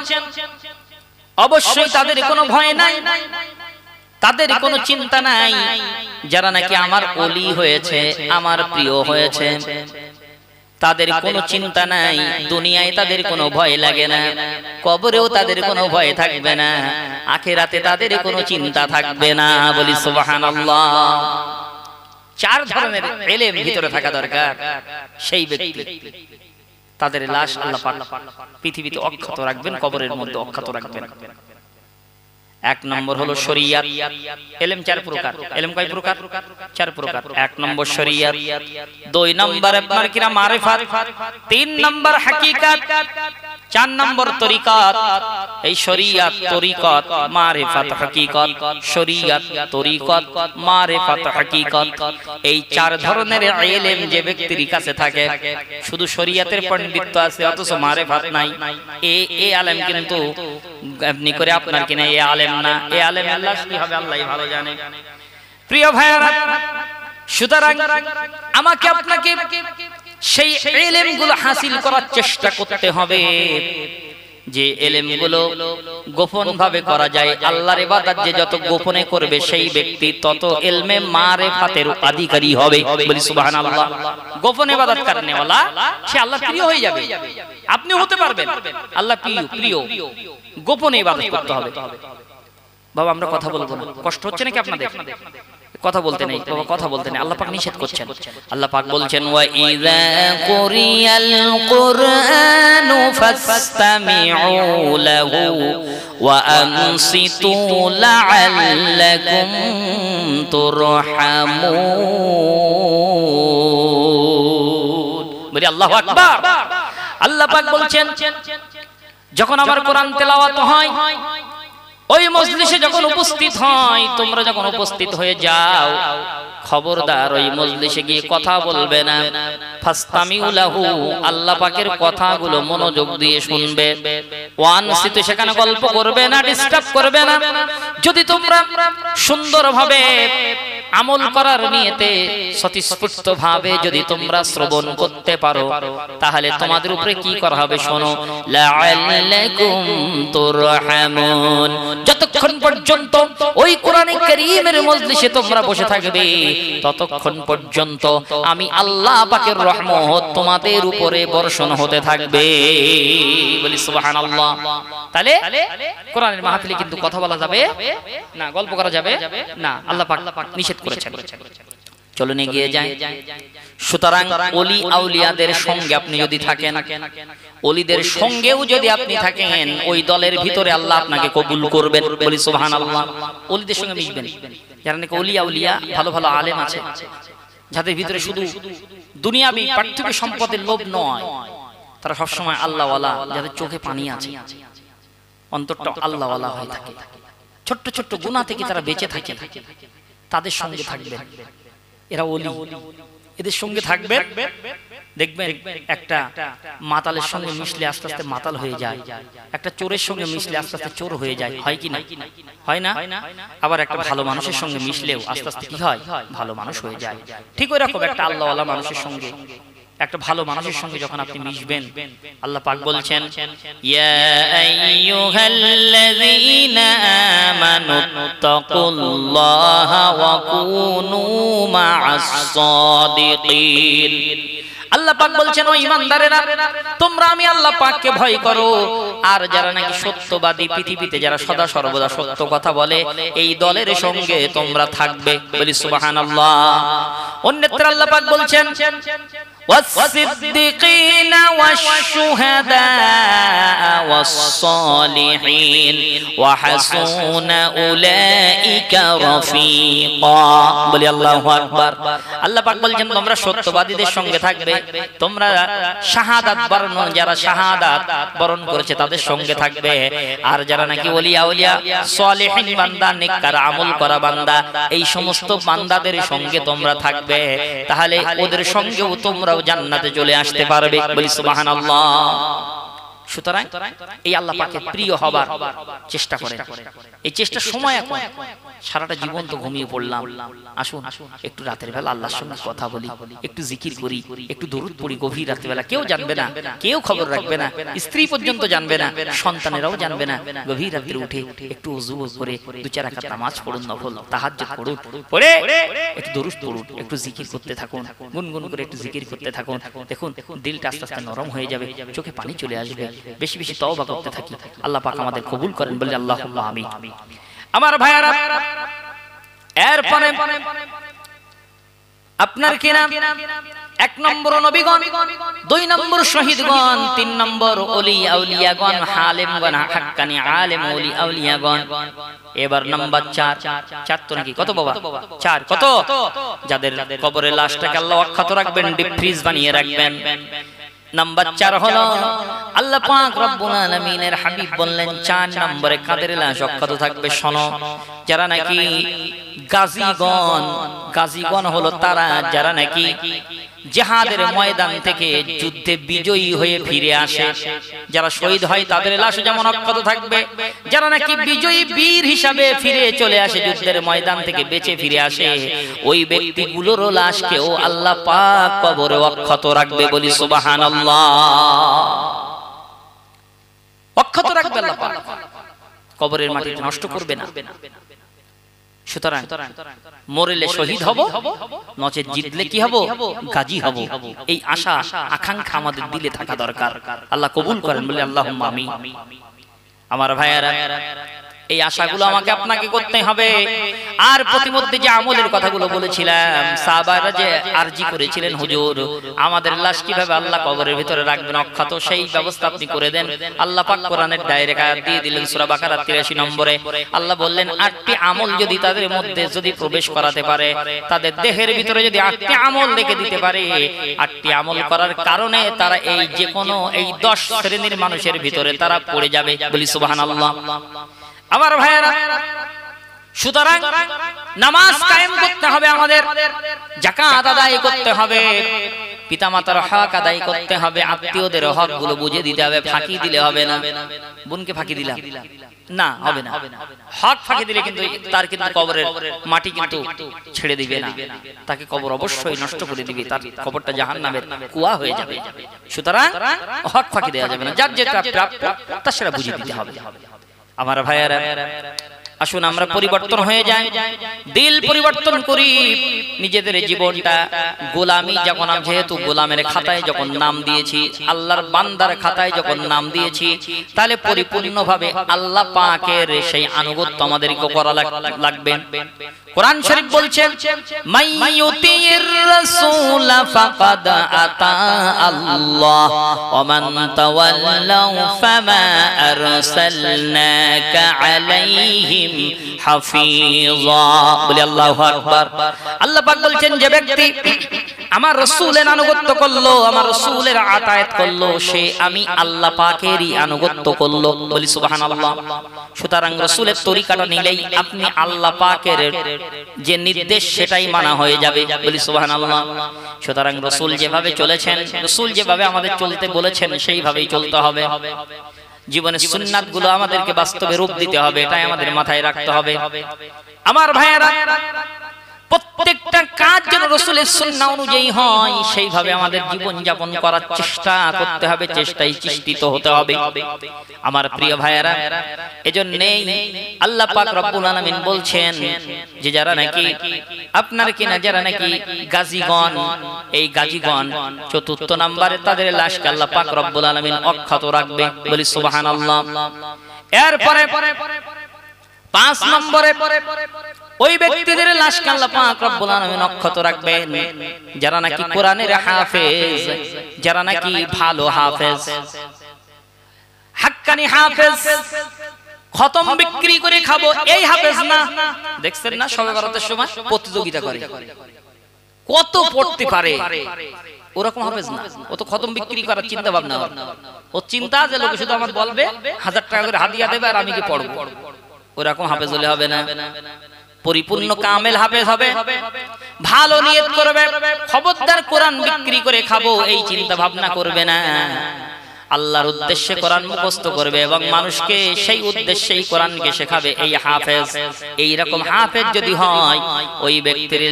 অবশ্যই তাদের কোনো ভয় নাই, তাদের কোনো চিন্তা নাই, যারা নাকি আমার ওলি হয়েছে, আমার প্রিয় হয়েছে, তাদের কোনো চিন্তা নাই, দুনিয়ায় তাদের কোনো ভয় লাগে না, কবরেও তাদের কোনো ভয় থাকবে না, আখিরাতে তাদের কোনো চিন্তা থাকবে না, বলি সুবহানাল্লাহ। 4 ধরনের ইলম ভিতরে থাকা দরকার। সেই ব্যক্তি তাদের লাশ আল্লাহ পাক পৃথিবীতে অক্ষত রাখবেন, কবরের মধ্যে অক্ষত রাখবেন। 1 নম্বর হলো শরীয়ত। ইলম 4 প্রকার। ইলম কয় প্রকার? 4 প্রকার। 1 নম্বর শরীয়ত, 2 নম্বর আপনার কিরা মারিফাত, 3 নম্বর হাকিকাত, 4 নম্বর তরিকাত। এই শরীয়ত, তরিকাত, মারিফাত, হাকিকাত, শরীয়ত, তরিকাত, মারিফাত, হাকিকাত, এই 4 ধরনের ইলম যে ব্যক্তির কাছে থাকে, শুধু শরীয়তের পণ্ডিত্য আছে অথচ মারিফাত নাই, এই আলেম কিন্তু আপনি করে আপনার কিনা এই আলেম না। এই আলেম আল্লাহ কি হবে আল্লাহই ভালো জানে। প্রিয় ভাইরা, সুতরাং আমাকে আপনাকে সেই ইলমগুলো হাসিল করার চেষ্টা করতে হবে, যে ইলমগুলো গোপন ভাবে করা যায়। আল্লাহর ইবাদত যে যত গোপনে করবে সেই ব্যক্তি তত ইলমে মারিফাতের অধিকারী হবে, বলি সুবহানাল্লাহ। গোপন ইবাদত করনে वाला সে আল্লাহর প্রিয় হয়ে যাবে। আপনি হতে পারবেন আল্লাহ প্রিয়, গোপনে ইবাদত করতে হবে। বাবা আমরা কথা বলবো না, কষ্ট হচ্ছে নাকি আপনাদের? কথা বলতে নেই বাবা, কথা বলতে নেই, আল্লাহ পাক নিষেধ করছেন। আল্লাহ পাক বলছেন, ওয়া ইযা কুরিয়াল কুরআনু ফাসতামিউ লাহু ওয়া আনসিতু লাআল্লাকুম তুরহামুন। বলি আল্লাহু আকবার। আল্লাহ পাক বলছেন, যখন আমার কোরআন তেলাওয়াত হয়, ওই মজলিসে যখন উপস্থিত হয়, তোমরা যখন উপস্থিত হয়ে যাও, খবরদার ওই মজলিসে গিয়ে কথা বলবে না। ফাসতামিউ লাহু, আল্লাহ পাকের কথাগুলো মনোযোগ দিয়ে শুনবে। ওয়ানসিতু, সেখানে গল্প করবে না, ডিস্টার্ব করবে না। যদি তোমরা সুন্দরভাবে আমল করার নিয়তে স্বতঃস্ফূর্তভাবে যদি তোমরা শ্রবণ করতে পারো তাহলে তোমাদের উপরে কি করা হবে শোনো, লাআল্লাকুম তুরহামুন। যতক্ষণ পর্যন্ত ওই কোরআনে কারীমের মজলিসে তোমরা বসে থাকবে ততক্ষণ পর্যন্ত আমি আল্লাহ পাকের রহমত তোমাদের উপরে বর্ষণ হতে থাকবে। বলি সুবহানাল্লাহ। তাহলে কোরআনের মাহফিলে কিন্তু কথা বলা যাবে না, গল্প করা যাবে না, আল্লাহ পাক নিষেধ করেছেন। চলুন এগিয়ে যাই। সুতরাং ওলি আউলিয়াদের সঙ্গে আপনি যদি থাকেন, ওলিদের সঙ্গেও যদি আপনি থাকেন, ওই দলের ভিতরে আল্লাহ আপনাকে কবুল করবেন। বলি সুবহানাল্লাহ। ওলিদের সঙ্গে মিশবেন, যারা নাকি ওলি আউলিয়া ভালো ভালো আলেম আছে, যাদের ভিতরে শুধু দুনিয়াবি পার্থিব সম্পদের লোভ নয়, তারা সবসময় আল্লাহওয়ালা, যাদের চোখে পানি আছে, অন্তরটা আল্লাহওয়ালা হয়ে থাকে, ছোট্ট ছোট্ট গুনাহ থেকে তারা বেঁচে থাকে, তাদের সঙ্গে থাকবেন। এরা ওলি, এদের সঙ্গে থাকবেন। দেখবেন একটা মাতালের সঙ্গে মিশলে আস্তে আস্তে মাতাল হয়ে যায়, একটা চোরের সঙ্গে মিশলে আস্তে আস্তে চোর হয়ে যায়, হয় কি না? হয় না? আবার একটা ভালো মানুষের সঙ্গে মিশলেও আস্তে আস্তে কি হয়? ভালো মানুষ হয়ে যায়। ঠিক ওই রকম একটা আল্লাহওয়ালা মানুষের সঙ্গে, একটা ভালো মানুষের সঙ্গে যখন আপনি মিশবেন, আল্লাহ পাক বলছেন, ইয়া আইয়ুহাল্লাযীনা আমানুত্তাকুল্লাহা ওয়া কুনু মা'আস সাদিকিন। আল্লাহ পাক বলছেন, ও ঈমানদারেরা, তোমরা আমি আল্লাহ পাককে ভয় করো, আর যারা নাকি সত্যবাদী, পৃথিবীতে যারা সদা সর্বদা সত্য কথা বলে, এই দলের সঙ্গে তোমরা থাকবে। বলি সুবহানাল্লাহ। অন্যত্র আল্লাহ পাক বলছেন, والصديقين والشهداء والصالحين وحسن أولئك رفيقا। বলি আল্লাহু আকবার। আল্লাহ পাক বলছেন, তোমরা সত্যবাদীদের সঙ্গে থাকবে, তোমরা শাহাদাত বরণ, যারা শাহাদাত বরণ করেছে তাদের সঙ্গে থাকবে, আর যারা নাকি ওলি আউলিয়া, সালেহিন বান্দা, নেককার আমল করা বান্দা, এই সমস্ত বান্দাদের সঙ্গে তোমরা থাকবে, তাহলে ওদের সঙ্গেও তোমরা জান্নাতে চলে আসতে পারবে। বলি সুবহানাল্লাহ। সুতরাং এই আল্লাহ পাকের প্রিয় হবার চেষ্টা করেন। এই চেষ্টার সময় এখন, সারাটা জীবন তো ঘুমিয়ে পড়লাম, আসুন একটু রাতের বেলা আল্লাহর সঙ্গে কথা বলি, একটু জিকির করি, একটু দরুদ পড়ি গভীর রাতের বেলা। কেউ জানবে না, কেউ খবর রাখবে না, স্ত্রী পর্যন্ত জানবে না, সন্তানেরাও জানবে না। গভীর রাতে উঠে একটু ওযু করে 2-4 রাকাত নামাজ পড়ুন, নফল তাহাজ্জুদ পড়ুন, পড়ে একটু দরুদ পড়ুন, একটু জিকির করতে থাকুন, গুনগুন করে একটু জিকির করতে থাকুন। দেখুন দিলটা আস্তে আস্তে নরম হয়ে যাবে, চোখে পানি চলে আসবে। বেশি বেশি তওবা করতে থাকি, আল্লাহ পাক আমাদের কবুল করেন। বলি আল্লাহুম্মা আমিন। আমার ভাইয়ারা, এরপরে আপনার কিনা 1 নম্বর নবীগণ, 2 নম্বর শহীদগণ, 3 নম্বর ওলি আউলিয়াগণ, হালিমগণ, হাক্কানি আলেম ওলি আউলিয়াগণ। এবার নাম্বার 4 তো নাকি কত বাবা? 4 কত? যাদের কবরের লাশটাকে আল্লাহ অক্ষত রাখবেন, ডিপ ফ্রিজ বানিয়ে রাখবেন। নাম্বার 4 হলো আল্লাহ পাক রব্বুল আলামিনের হাবিব বললেন, 4 নম্বরে কাদের লাশ অক্ষত থাকবে শোনো, যারা নাকি গাজীগণ হলো তারা যারা নাকি জিহাদের ময়দান থেকে যুদ্ধে বিজয়ী হয়ে ফিরে আসে, যারা শহীদ হয় তাদের লাশ যেমন অক্ষত থাকবে, যারা নাকি বিজয়ী বীর হিসাবে ফিরে চলে আসে, যুদ্ধের ময়দান থেকে বেঁচে ফিরে আসে, ওই ব্যক্তিগুলোর লাশকেও আল্লাহ পাক কবরে অক্ষত রাখবে। বলি সুবহানাল্লাহ। অক্ষত রাখবে আল্লাহ পাক, কবরের মাটি নষ্ট করবে না। সুতরাং মরলে শহীদ হব, নচেত জিতলে কি হব? গাজী হব। এই আশা আকাঙ্ক্ষা আমাদের দিলে থাকা দরকার। আল্লাহ কবুল করেন। বলে আল্লাহুম্মা আমিন। আমার ভাইয়ারা, এই আশাগুলো আমাকে আপনাকে করতে হবে। আর প্রতিমধ্যে যে আমলের কথাগুলো বলেছিলাম, সাহাবারা যে আরজি করেছিলেন, হুজুর আমাদের লাশ কিভাবে আল্লাহ কবরের ভিতরে রাখবেন অক্ষত, সেই ব্যবস্থা আপনি করে দেন। আল্লাহ পাক কোরআনের ডাইরেক্ট আয়াত দিয়ে দিলেন সূরা বাকারা 83 নম্বরে। আল্লাহ বললেন, 8টি আমল যদি তাদের মধ্যে যদি প্রবেশ করাতে পারে, তাদের দেহের ভিতরে যদি 8টি আমল রেখে দিতে পারে, 8টি আমল করার কারণে তারা এই যে কোনো এই 10 শ্রেণীর মানুষের ভিতরে তারা পড়ে যাবে। বলি সুবহানাল্লাহ। আমার ভাইয়েরা, সুতরাং নামাজ কায়েম করতে হবে আমাদের, যাকাত আদায় করতে হবে, পিতামাতার হক আদায় করতে হবে, আত্মীয়দের হক গুলো বুঝে দিতে হবে। ফাঁকি দিলে হবে না। বোনকে ফাঁকি দিলাম না, হবে না। হক ফাঁকি দিলে কিন্তু তার কিন্তু কবরের মাটি কিন্তু ছেড়ে দিবে না, তাকে কবর অবশ্যই নষ্ট করে দিবে, তার কবরটা জাহান্নামের কুয়া হয়ে যাবে। সুতরাং হক ফাঁকি দেওয়া যাবে না, যার যেটা প্রাপ্য তার সেটা বুঝিয়ে দিতে হবে। আমার ভাইয়েরা, আসুন আমরা পরিবর্তন হয়ে যাই, দিল পরিবর্তন করি, নিজেদের জীবনটা গোলামি যখন, যেহেতু গোলামের খাতায় যখন নাম দিয়েছি, আল্লাহর বান্দার খাতায় যখন নাম দিয়েছি, তাহলে পরিপূর্ণভাবে আল্লাহ পাকের সেই আনুগত্য আমাদেরকে করা লাগবে। কোরআন শরীফ বলছে, মাইয়ুতির রাসূল ফাকাদ আতা আল্লাহ ওয়া মান তাওয়াল্লাউ ফামা আরসালনাকা আলাইহিম হাফিযা। বলি আল্লাহু আকবার। আল্লাহ পাক বলছেন, যে ব্যক্তি আমার রাসূলের আনুগত্য করলো, আমার রাসূলের আতায়াত করলো, সে আমি আল্লাহ পাকেরই আনুগত্য করলো। বলি সুবহানাল্লাহ। সুতরাং রাসূলের তরিকাটা নিলেই আপনি আল্লাহ পাকের যে নির্দেশ সেটাই মানা হয়ে যাবে। বলি সুবহানাল্লাহ। সুতরাং রাসূল যেভাবে চলেছেন, রাসূল যেভাবে আমাদের চলতে বলেছেন সেইভাবেই চলতে হবে। জীবনের সুন্নাত গুলো আমাদেরকে বাস্তবে রূপ দিতে হবে, এটাই আমাদের মাথায় রাখতে হবে। আমার ভাইয়েরা, প্রত্যেকটা কাজ যেন রাসূলের সুন্নাহ অনুযায়ী হয়, সেইভাবে আমাদের জীবন যাপন করার চেষ্টা করতে হবে, চেষ্টায় চিন্তিত হতে হবে। আমার প্রিয় ভাইয়েরা, এজন্যই আল্লাহ পাক রব্বুল আলামিন বলছেন যে যারা নাকি আপনার কিনা যারা নাকি গাজীগণ, এই গাজীগণ চতুর্থ নম্বরে তাদের লাশকে আল্লাহ পাক রব্বুল আলামিন অক্ষত রাখবে। বলি সুবহানাল্লাহ। এরপরে 5 নম্বরে ওই ব্যক্তিদের লাশকে আল্লাহ পাক রব্বুল আলামিন অক্ষত রাখবেন যারা নাকি কোরআনের হাফেজ, যারা নাকি ভালো হাফেজ, হাক্কানি হাফেজ। খতম বিক্রি করে খাবো এই হাফেজ না। দেখছেন না শবে বরাতের সময় প্রতিযোগিতা করে, কত পড়তে পারে, ওরকম হাফেজ না। ও তো খতম বিক্রি করার চিন্তা ভাবনা, ও চিন্তা যে লোকে শুধু আমার বলবে 1000 টাকা করে হাদিয়া দেবে আর আমি কি পড়বো। ওরকম হাফেজ হলে হবে না। পরিপূর্ণ কামেল হাফেজ হবে, ভালো নিয়ত করবে। খবরদার কোরআন বিক্রি করে খাবো এই চিন্তা ভাবনা করবে না। আল্লাহর উদ্দেশ্যে কোরআন মুখস্থ করবে এবং মানুষকে সেই উদ্দেশ্যেই কোরআনকে শেখাবে। এই হাফেজ, এই রকম হাফেজ যদি হয়, ওই ব্যক্তির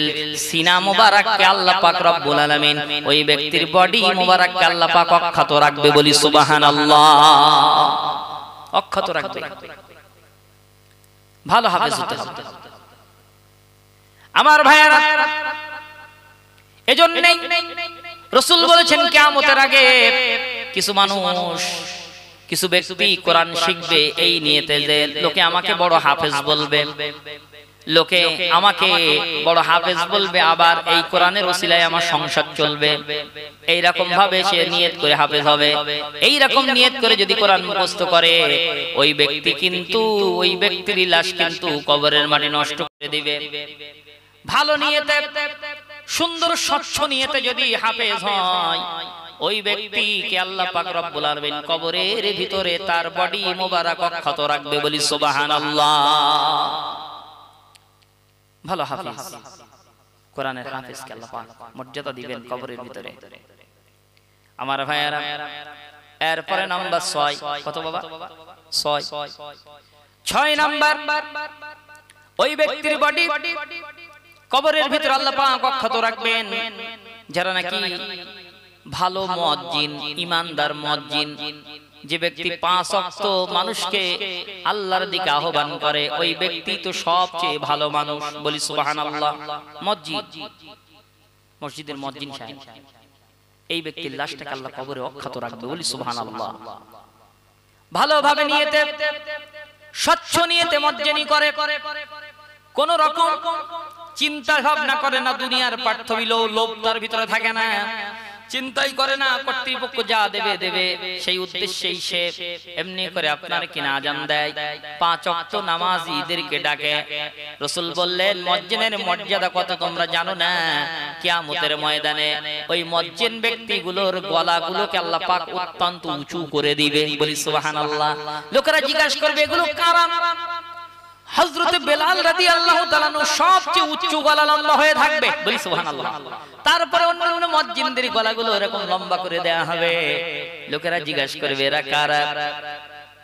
সিনা মুবারককে আল্লাহ পাক রব্বুল আলামিন, ওই ব্যক্তির বডি মুবারককে আল্লাহ পাক অক্ষত রাখবে। বলি সুবহানাল্লাহ। অক্ষত রাখবে, ভালো হাফেজ হতে হবে। আমার ভাইয়েরা, এজন্যই রাসূল বলেছেন কিয়ামতের আগে কিছু মানুষ, কিছু ব্যক্তি কোরআন শিখবে এই নিয়তে যে লোকে আমাকে বড় হাফেজ বলবে, লোকে আমাকে বড় হাফেজ বলবে, আবার এই কোরআনের ওসিলায় আমার সংসার চলবে। এই রকম ভাবে সে নিয়ত করে হাফেজ হবে। এই রকম নিয়ত করে যদি কোরআন মুখস্থ করে, ওই ব্যক্তি কিন্তু, ওই ব্যক্তির লাশ কিন্তু কবরের মাটি নষ্ট করে দিবে। ভালো নিয়তে, সুন্দর স্বচ্ছ নিয়তে যদি হাফেজ হয়, ওই ব্যক্তিকে আল্লাহ পাক রব্বুল আলামিন কবরের ভিতরে তার বডি মোবারক অক্ষত রাখবে। বলি সুবহানাল্লাহ। ভালো হাফেজ, কোরআনের হাফেজকে আল্লাহ পাক মর্যাদা দিবেন কবরের ভিতরে। আমার ভাইয়েরা, এরপরে নাম্বার 6। কত বাবা? 6 নাম্বার, ওই ব্যক্তির বডি কবরের ভিতরে আল্লাহ পাক অক্ষত রাখবেন যারা নাকি ভালো মুয়াজ্জিন, ঈমানদার মুয়াজ্জিন। যে ব্যক্তি 5 ওয়াক্ত মানুষকে আল্লাহর দিকে আহ্বান করে, ওই ব্যক্তি তো সবচেয়ে ভালো মানুষ। বলি সুবহানাল্লাহ। মসজিদের মুয়াজ্জিন সাহেব, এই ব্যক্তির লাশটাকে আল্লাহ কবরে অক্ষত রাখবে। বলি সুবহানাল্লাহ। ভালোভাবে নিয়তে, স্বচ্ছ নিয়তে মুয়াজ্জিনি করে, কোন রকম চিন্তা ভাবনা করে না, দুনিয়ার পার্থিব লোভ তার ভিতরে থাকে না, চিন্তাই করে না কর্তৃপক্ষ যা দেবে দেবে, সেই উদ্দেশ্যেই সে এমনি করে আপনার কিনা আজান দেয়, 5 ওয়াক্ত নামাজীদেরকে ডাকে। রাসূল বললেন, মুয়াজ্জিনের মর্যাদা কত তোমরা জানো না? কিয়ামতের ময়দানে ওই মুয়াজ্জিন ব্যক্তিগুলোর গলাগুলোকে আল্লাহ পাক অত্যন্ত উঁচু করে দিবে। বলি সুবহানাল্লাহ। লোকেরা জিজ্ঞাসা করবে, এগুলো কারা? হযরতে বেলাল রাদিয়াল্লাহু তাআলা সবচেয়ে উচ্চ গলা লম্বা হয়ে থাকবে, বলি সুবহানাল্লাহ। তারপরে অন্য মুয়াজ্জিনদের গলাগুলো এরকম লম্বা করে দেয়া হবে। লোকেরা জিজ্ঞাসা করবে এরা কারা?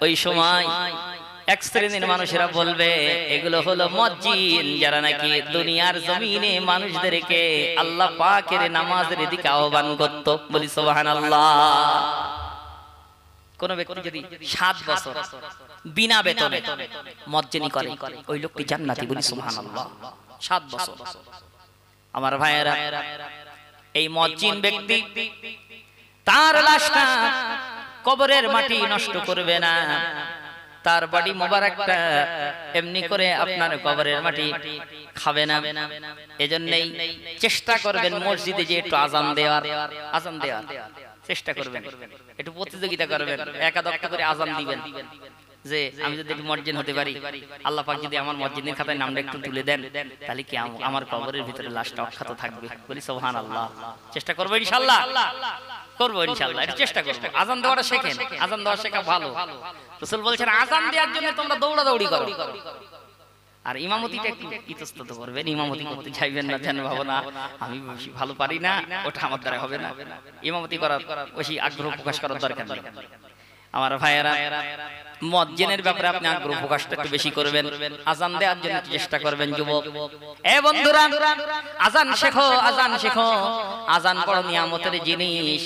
ওই সময় এক শ্রেণীর মানুষেরা বলবে এগুলো হলো মুয়াজ্জিন, যারা নাকি দুনিয়ার জমিনে মানুষদেরকে আল্লাহ পাকের নামাজের দিকে আহ্বান করত, বলি সুবহানাল্লাহ। কোন ব্যক্তি যদি 7 বছর বিনা বেতনে মুয়াজ্জিনি করে ওই লোকটি জান্নাতি, বলি সুবহানাল্লাহ। 7 বছর। আমার ভাইয়েরা, এই মুয়াজ্জিন ব্যক্তি তার লাশটা কবরের মাটি নষ্ট করবে না, তার বডি মোবারকটা এমনি করে আপনার কবরের মাটি খাবে না। এজন্যই চেষ্টা করবেন মসজিদে যে একটু আজান দেওয়ার চেষ্টা করবেন, একটু প্রতিযোগিতা করবেন, একাদক্ত করে আজান দিবেন যে আমি যদি একটু মুয়াজ্জিন হতে পারি, আল্লাহ পাক যদি আমার মুয়াজ্জিনের খাতায় নামটা একটু তুলে দেন, তাহলে কি আমার কবরের ভিতরে লাশটা অক্ষত থাকবে, বলি সুবহানাল্লাহ। চেষ্টা করব ইনশাআল্লাহ, করবো ইনশাআল্লাহ, এটা চেষ্টা করব। আজান দেওয়াটা শেখেন, আজান দেওয়া শেখা ভালো। রাসূল বলেছেন আজান দেওয়ার জন্য তোমরা দৌড়াদৌড়ি করো, আর ইমামতিটা একটু ইতস্তত করবেন, ইমামতি করতে চাইবেন না, যেন ভাবো না আমি বেশি ভালো পারি না, ওটা আমার দ্বারা হবে না। ইমামতি করার বেশি আগ্রহ প্রকাশ করার দরকার নেই। আমার ভাইয়েরা, মুয়াজ্জিনের ব্যাপারে আপনি আগ্রহ প্রকাশটা একটু বেশি করবেন, আজান দেওয়ার জন্য চেষ্টা করবেন। যুবক এ বন্ধুরা, আজান শেখো, আজান শেখো। আজান বড় নিয়ামতের জিনিস।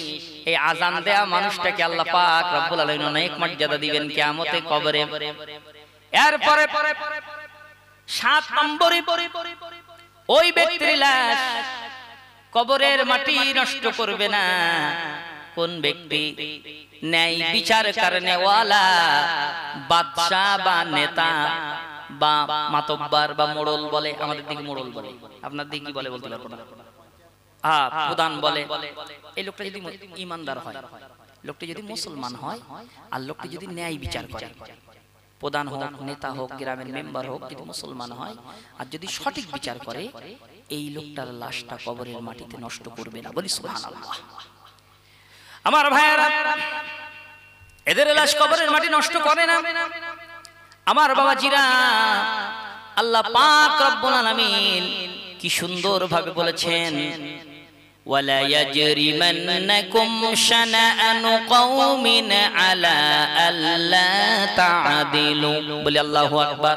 এই আজান দেয়া মানুষটাকে আল্লাহ পাক রব্বুল আলামিন অনেক মর্যাদা দিবেন কিয়ামতে কবরে। এরপরে 7 নম্বরে ওই ব্যক্তির লাশ কবরের মাটি নষ্ট করবে না কোন ব্যক্তি? ন্যায় বিচার করনে ওয়ালা বাদশা বা নেতা বা মাতব্বার বা মোড়ল বলে, আমাদের দিকে মোড়ল বলে, আপনার দিকে কি বলে বলতে পারবো না, প্রধান বলে। এই লোকটা যদি ইমানদার হয়, লোকটি যদি মুসলমান হয়, আর লোকটি যদি ন্যায় বিচার করে, প্রধান হোক, নেতা হোক, গ্রামের মেম্বার হোক, যদি মুসলমান হয় আর যদি সঠিক বিচার করে, এই লোকটার লাশটা কবরের মাটিতে নষ্ট করবে না, বলি সুবহানাল্লাহ। আমার ভাইয়েরা, এদের লাশ কবরের মাটি নষ্ট করে না। আমার বাবাজিরা, আল্লাহ পাক রব্বুল আলামিন কি সুন্দর ভাবে বলেছেন, ওয়ালা ইয়াজরিমান্নাকুম শানাআনু কওমিন আলা আল্লা তা'দিলু, বলি আল্লাহু আকবার।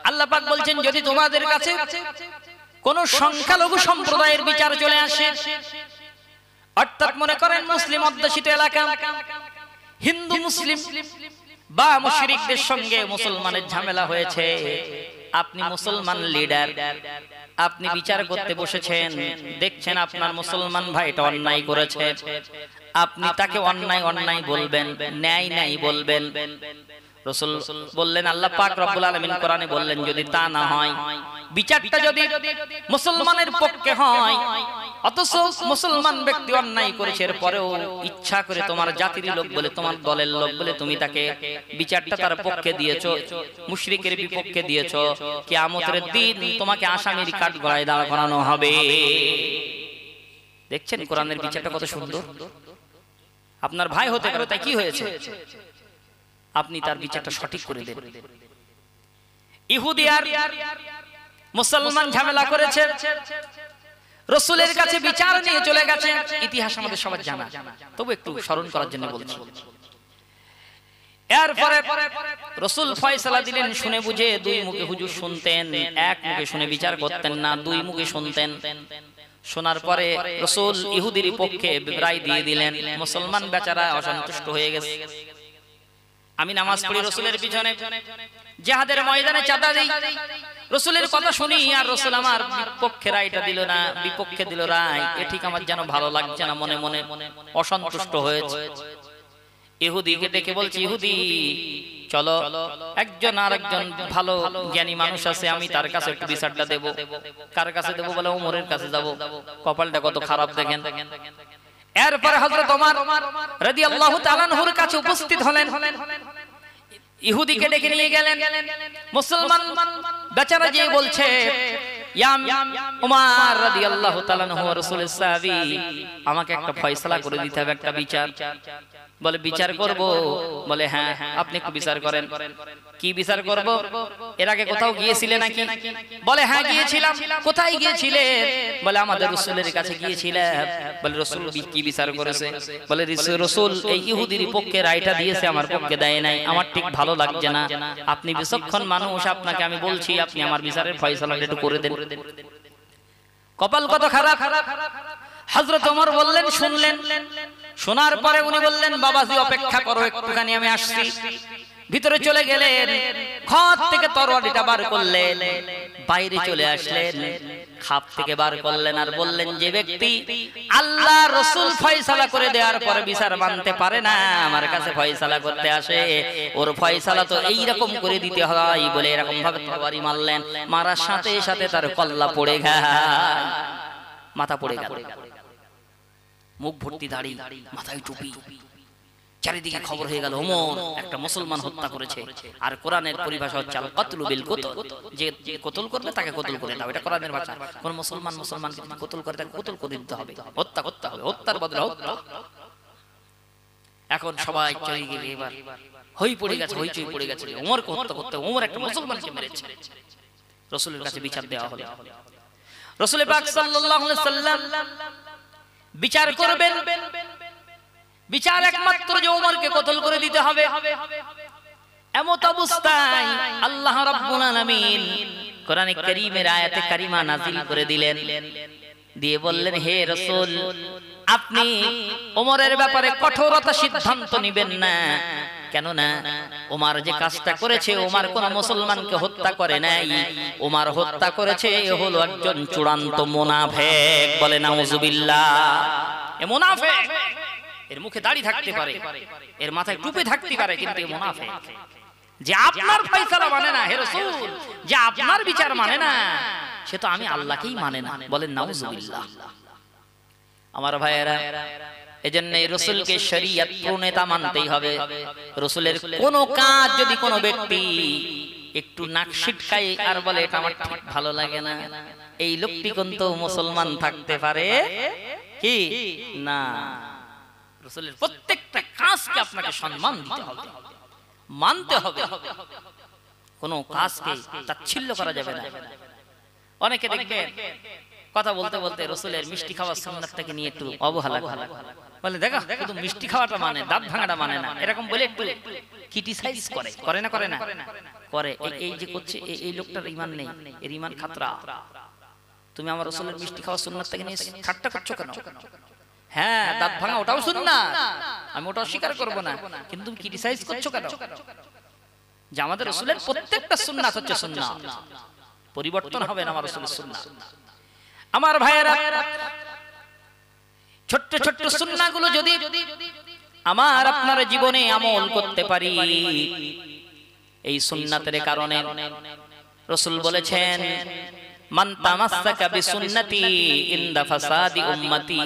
আল্লাহ পাক বলছেন যদি তোমাদের কাছে কোন সংখ্যালঘু সম্প্রদায়ের বিচার চলে আসে, অর্থাৎ মনে করেন মুসলিম অধ্যুষিত এলাকা, হিন্দু মুসলিম বা মুশরিকদের সঙ্গে মুসলমানের ঝামেলা হয়েছে, আপনি মুসলমান লিডার, আপনি বিচার করতে বসেছেন, দেখছেন আপনার মুসলমান ভাইটা অন্যায় করেছে, আপনি তাকে অন্যায় অন্যায় বলবেন, ন্যায় ন্যায় বলবেন। রাসূল বললেন, আল্লাহ পাক রব্বুল আলামিন কোরআনে বললেন যদি তা না হয়, বিচারটা যদি মুসলমানের পক্ষে হয়, অথচ মুসলমান ব্যক্তি অন্যায় করেছে, এর পরেও ইচ্ছা করে তোমার জাতির লোক বলে, তোমার দলের লোক বলে তুমি তাকে বিচারটা তার পক্ষে দিয়েছো, মুশরিকের বিপক্ষে দিয়েছো, কিয়ামতের দিন তোমাকে আসামির কাঠগড়ায় দাঁড় করানো হবে। দেখছেন কোরআনের বিচারটা কত সুন্দর। আপনার ভাই হতে পারে, তাই কি হয়েছে, আপনি তার বিচারটা সঠিক করে দেন। ইহুদি আর মুসলমান ঝামেলা করেছে, রাসূলের কাছে বিচার নিয়ে চলে গেছে, ইতিহাস আমাদের সবার জানা, তবু একটু স্মরণ করার জন্য বলছি। এরপরে রাসূল ফয়সালা দিলেন, শুনে বুঝে দুই মুখে হুজুর শুনতেন, এক মুখে শুনে বিচার করতেন না, দুই মুখে শুনতেন। শোনার পরে রাসূল ইহুদির পক্ষে রায় দিয়ে দিলেন, মুসলমান বেচারা অসন্তুষ্ট হয়ে গেছে। আমি নামাজ পড়ি রাসূলের পিছনে, জিহাদের ময়দানে চাঁদা দেই, রাসূলের কথা শুনি, আর রাসূল আমার পক্ষে রায়টা দিল না, বিপক্ষে দিল রায়, এ ঠিক আমার যেন ভালো লাগছে না, মনে মনে অসন্তুষ্ট হয়েছে। ইহুদিকে ডেকে বলছি, ইহুদি চলো, একজন আরেকজন ভালো জ্ঞানী মানুষ আছে, আমি তার কাছে একটু বিচারটা দেব। কার কাছে দেব বলে, ওমরের কাছে যাব। কপালটা কত খারাপ দেখেন। এরপরে হযরত ওমর রাদিয়াল্লাহু তাআলা আনহুর কাছে উপস্থিত হলেন, ইহুদিকে ডেকে নিয়ে গেলেন। মুসলমান বেচারা যে বলছে, ইয়া ওমর রাদিয়াল্লাহু তাআলা আনহু রাসূলের সাহাবী, আমাকে একটা ফয়সালা করে দিতে হবে, একটা বিচার। বলে বিচার করব। বলে হ্যাঁ আপনি একটু বিচার করেন। কি বিচার করব? এর আগে কোথাও গিয়েছিলেন নাকি? বলে হ্যাঁ গিয়েছিলাম। কোথায় গিয়েছিলেন? বলে আমাদের রাসূলের কাছে গিয়েছিলাম। বলে রাসূল কি বিচার করেছে? বলে রাসূল এই ইহুদির পক্ষে রায়টা দিয়েছে, আমার পক্ষে দেয় নাই, আমার ঠিক ভালো লাগছে না। আপনি বিচক্ষণ মানুষ, আপনাকে আমি বলছি আপনি আমার বিচারের ফয়সালাটা একটু করে দেন। কপাল কত খারাপ। হযরত ওমর বললেন, শুনলেন। শোনার পরে উনি বললেন, বাবাজি অপেক্ষা করো একটুখানি, আমি আসছি। ভিতরে চলে গেলেন, ঘর থেকে তরবারিটা বার করলেন, বাইরে চলে আসলেন, খাপ থেকে বার করলেন আর বললেন, যে ব্যক্তি আল্লাহ রাসূল ফয়সালা করে দেওয়ার পরে বিচার মানতে পারে না, আমার কাছে ফয়সালা করতে আসে, ওর ফয়সালা তো এই রকম করে দিতে হয় বলে এরকম ভাবে তরবারি মারলেন। মারার সাথে সাথে তার কল্লা পড়ে গেল, মাথা পড়ে গেল, মুখ ভর্তি দাড়ি, মাথায় টুপি। চারিদিকে খবর হয়ে গেল ওমর একটা মুসলমান হত্যা করেছে। আর কোরআনের পরিভাষা হচ্ছে আল কতলু বিল কতল, যে কতল করবে তাকে কতল করে দাও, এটা কোরআনের ভাষা। কোন মুসলমানকে কতল করে তাকে কতল করে দিতে হবে, হত্যা করতে হবে, হত্যার বদলে হত্যা। এখন সবাই চলে গেলে এবার হইচই পড়ে গেছে, ওমরকে হত্যা করতে, ওমর একটা মুসলমানকে মেরেছে। রাসূলের কাছে বিচার দেওয়া হলো। রাসূল পাক সাল্লাল্লাহু আলাইহি সাল্লাম বিচার করবেন। বিচার একমাত্র যে ওমরকে কতল করে দিতে হবে। এমত অবস্থায় আল্লাহ রাব্বুল আলামিন কোরআনে কারীমের আয়াতে কারিমা নাযিল করে দিলেন, দিয়ে বললেন, হে রাসূল আপনি ওমরের ব্যাপারে কঠোরতা সিদ্ধান্ত নেবেন না। কেন না? ওমর যে কাজটা করেছে, ওমর কোন মুসলমানকে হত্যা করে নাই, ওমর হত্যা করেছে হলো একজন চূড়ান্ত মুনাফিক। বলে নাউজুবিল্লাহ। এ মুনাফিক, এর মুখে দাড়ি থাকতে পারে, এর মাথায় টুপি থাকতে পারে, কিন্তু এ মুনাফিক। যে আপনার ফয়সালা মানে না হে রাসূল, যে আপনার বিচার মানে না, সে তো আমি আল্লাহকেই মানে না। বলেন নাউজুবিল্লাহ। আমার ভাইয়েরা, এজন্য রাসূলকে শরীয়ত প্রণেতা মানতেই হবে। রাসূলের কোন কাজ যদি কোনো ব্যক্তি একটু নাক ছিটকায় আর বলে এটা আমার ঠিক ভালো লাগে না, এই লোকটি কিন্তু মুসলমান থাকতে পারে কি না। রাসূলের প্রত্যেকটা কাজকে আপনাকে সম্মান দিতে হবে, মানতে হবে, কোনো কাজকে তাচ্ছিল্য করা যাবে না। অনেকে দেখবেন কথা বলতে বলতে রাসূলের মিষ্টি খাওয়ার সুন্নাতটাকে নিয়ে একটু অবহেলা করে, বলে দেখা শুধু মিষ্টি খাওয়াটা মানে, দাঁত ভাঙাটা মানে না, এরকম বলে একটু ক্রিটিসাইজ করে না করে। এই যে করছে, এই লোকটার ঈমান নেই, এর ঈমান খাতরা। তুমি আমার রাসূলের মিষ্টি খাওয়ার সুন্নাতটাকে নিয়ে ঠাট্টা করছো কেন? হ্যাঁ দাঁত ভাঙা ওটাও সুন্নাত, আমি ওটা অস্বীকার করব না, কিন্তু তুমি ক্রিটিসাইজ করছো কেন? যে আমাদের রাসূলের প্রত্যেকটা সুন্নাত হচ্ছে সুন্নাত, পরিবর্তন হবে না আমার রাসূলের সুন্নাত। আমার ভাইয়েরা, ছোট্ট ছোট্ট সুন্নাহগুলো যদি আমার আপনার জীবনে আমল করতে পারি, এই সুন্নাতের কারণে রাসূল বলেছেন, মান তামাসসাকা বিসুন্নতি ইনদা ফাসাদি উম্মতি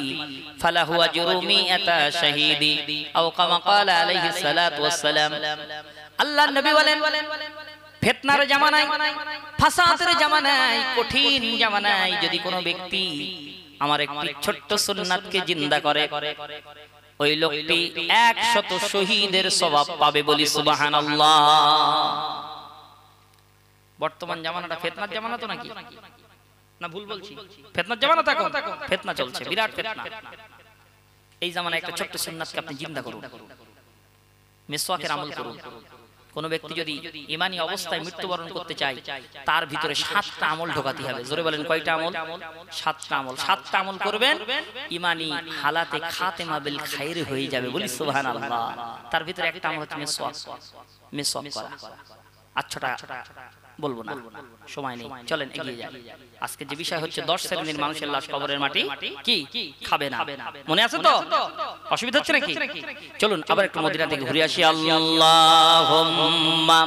ফালাহু আজরু মিআতা শাহীদি আও কামা ক্বালা আলাইহিস সালাতু ওয়াস সালাম। আল্লাহর নবী বলেন, ফিতনার জামানায়, ফাসাদের জামানায়, কঠিন জামানায় যদি কোনো ব্যক্তি আমার একটি ছোট্ট সুন্নাতকে জিন্দা করে, ওই লোকটি 100 শহীদের সওয়াব পাবে। বলি সুবহানাল্লাহ। বর্তমান জামানাটা ফিতনার জামানা তো নাকি? না ভুল বলছি? ফিতনার জামানা তো এখন, ফিতনা চলছে, বিরাট ফিতনা। এই জামানায় একটা ছোট্ট সুন্নাতকে আপনি জিন্দা করুন, মিসওয়াকের আমল করুন। কোন ব্যক্তি যদি ঈমানী অবস্থায় মৃত্যুবরণ করতে চায়, তার ভিতরে 7টা আমল ঢোকাতে হবে। জোরে বলেন কয়টা আমল? 7টা আমল। 7টা আমল করবেন, ঈমানী হালাতে খাতেমা বিল খাইর হয়ে যাবে। বলি সুবহানাল্লাহ। তার ভিতরে একটা আমল হচ্ছে মিসওয়াক করা। আচ্ছাটা বলবো না, সময় নেই, চলেন এগিয়ে যাই। আজকে যে বিষয় হচ্ছে 10 শ্রেণীর মানুষের লাশ কবরের মাটি কি খাবে না। মনে আছে তো? অসুবিধা হচ্ছে নাকি? চলুন আবার একটু মদিনা থেকে ঘুরে আসি। আল্লাহুম্মা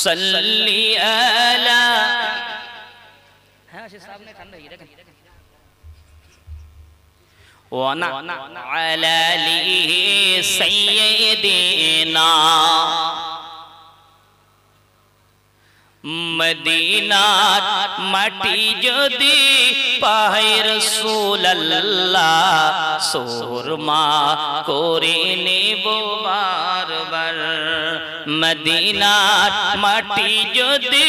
সাল্লি আলা, হ্যাঁ সে সামনে ঠান্ডা হয়ে গেছে, ওয়া না আলা লি সাইয়্যিদিনা মদিনার মাটি যদি পায় রাসূলুল্লাহ সুরমা করে নেব বারবার মদিনার মাটি যদি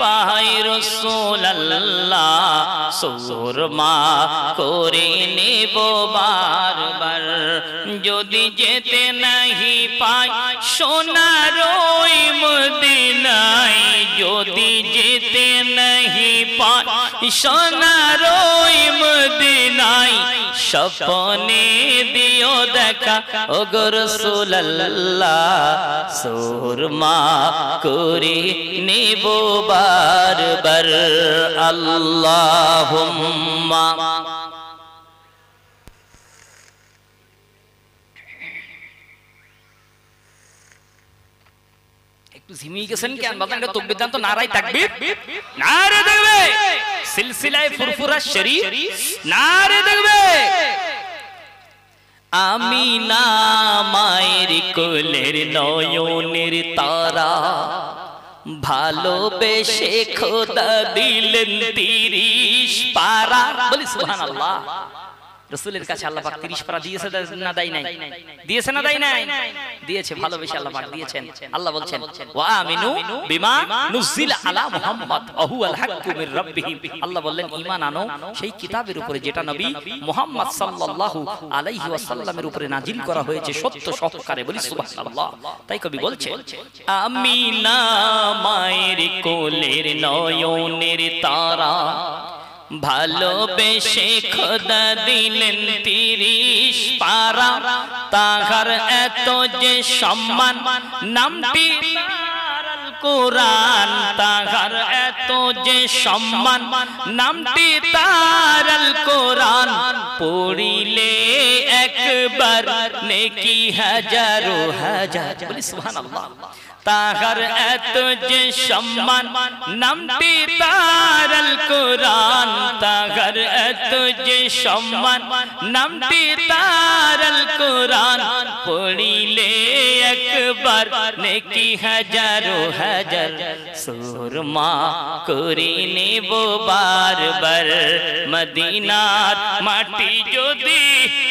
পায় রাসূলুল্লাহ সুরমা করে নেব বারবার যদি যেতে নাহি পাই সোনার ওই মদিনায় যদি যেতে নাহি পাই সোনার ওই মদিনায় স্বপ্নে দিও দেখা ওগো রাসূলুল্লাহ সুরমা করে নেব বারবার আল্লাহুম্মা একটু ঝিমিয়ে গেছেন কেন বাবা? এটা তাকবীর দান তো নারায়ে তাকবীর, নারে দেখবে সিলসিলায়ে ফুরফুরা শরীফ, নারে দেখবে আমিনা মায়ের কোলের নয়নের তারা ভালোবেসে খোদা দিলেন 30 পারা। বলি সুবহানাল্লাহ। রাসূলের কাছে আল্লাহ পাক 30 পারা দিয়েছে না দেয় নাই? দিয়েছে না দেয় নাই? দিয়েছে, ভালোবেসে আল্লাহ পাক দিয়েছেন। আল্লাহ বলছেন ওয়া আমিনু বিমা নুজিলা আলা মুহাম্মদ ওয়া হুয়াল হাক্কু মির রাব্বিহিম। আল্লাহ বললেন ঈমান আনো সেই কিতাবের উপরে যেটা নবী মুহাম্মদ সাল্লাল্লাহু আলাইহি ওয়াসাল্লামের উপরে নাজিল করা হয়েছে সত্য সহকারে। বলি সুবহানাল্লাহ। তাই কবি বলছে আমিনা মায়ের কোলের নয়নের তারা ভালোবেসে খোদা দিলেন 30 পারা তাহার এত যে সম্মান নামটি তার আল কোরআন তাহার এত যে সম্মান নামটি তার আল কোরআন পড়িলে একবার নেকি হাজারো হাজার। বলি সুবহানাল্লাহ। তাহার এত যে সম্মান নামটি তার আল কোরআন তাহার এত যে সম্মান নামটি তার আল কোরআন পড়িলে একবার নেকি হাজারো হাজার সুরমা করে নেব বারবার মদিনার মাটি যদি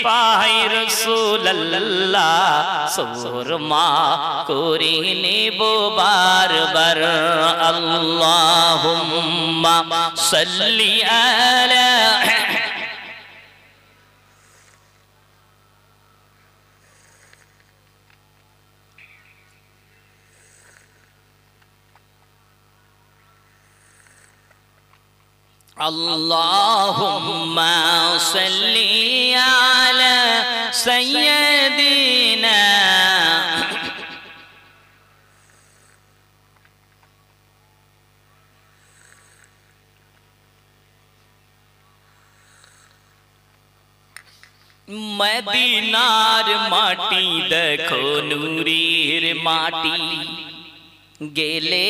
পাই রাসূলুল্লাহ সুরমা করে নেব বারবার আল্লাহুম্মা সাল্লি আলা আল্লাহুম্মা সাল্লি আলা সাইয়্যিদিনা মদিনার মাটি দেখো নূরের মাটি গেলে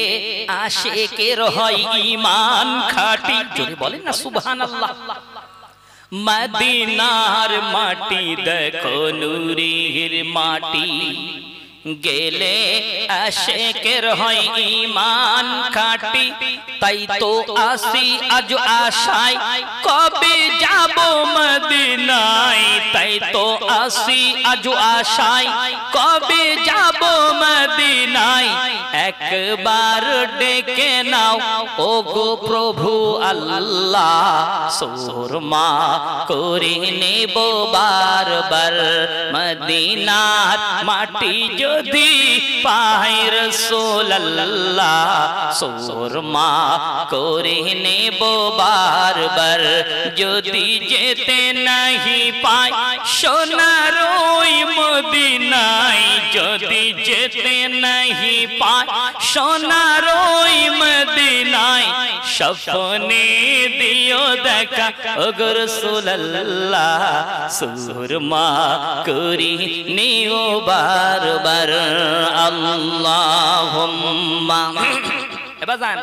আশিকের হয় ঈমান খাঁটি। জোরে বলেন না সুবহানাল্লাহ। মদিনার মাটি দেখো নূরের মাটি গেলে আশিকের হয় ঈমান খাঁটি তাই তো আসি আজ আশায় কবে যাব মদিনায় তাই তো আসি আজ আশায় কবে যাব মদিনায় একবার ডেকে নাও ওগো প্রভু আল্লাহ সুরমা করে নেব বারবার মদিনার মাটি যদি পাই রাসূলুল্লাহ সুরমা করে নেব বারবার যদি যেতে নাহি পাই সোনার ওই মদিনায় যদি যেতে নাহি পাই সোনার ওই মদিনায় স্বপ্নে দিও দেখা ওগো রাসূলুল্লাহ সুরমা করি নিও বারবার আল্লাহুম্মা। এবার যান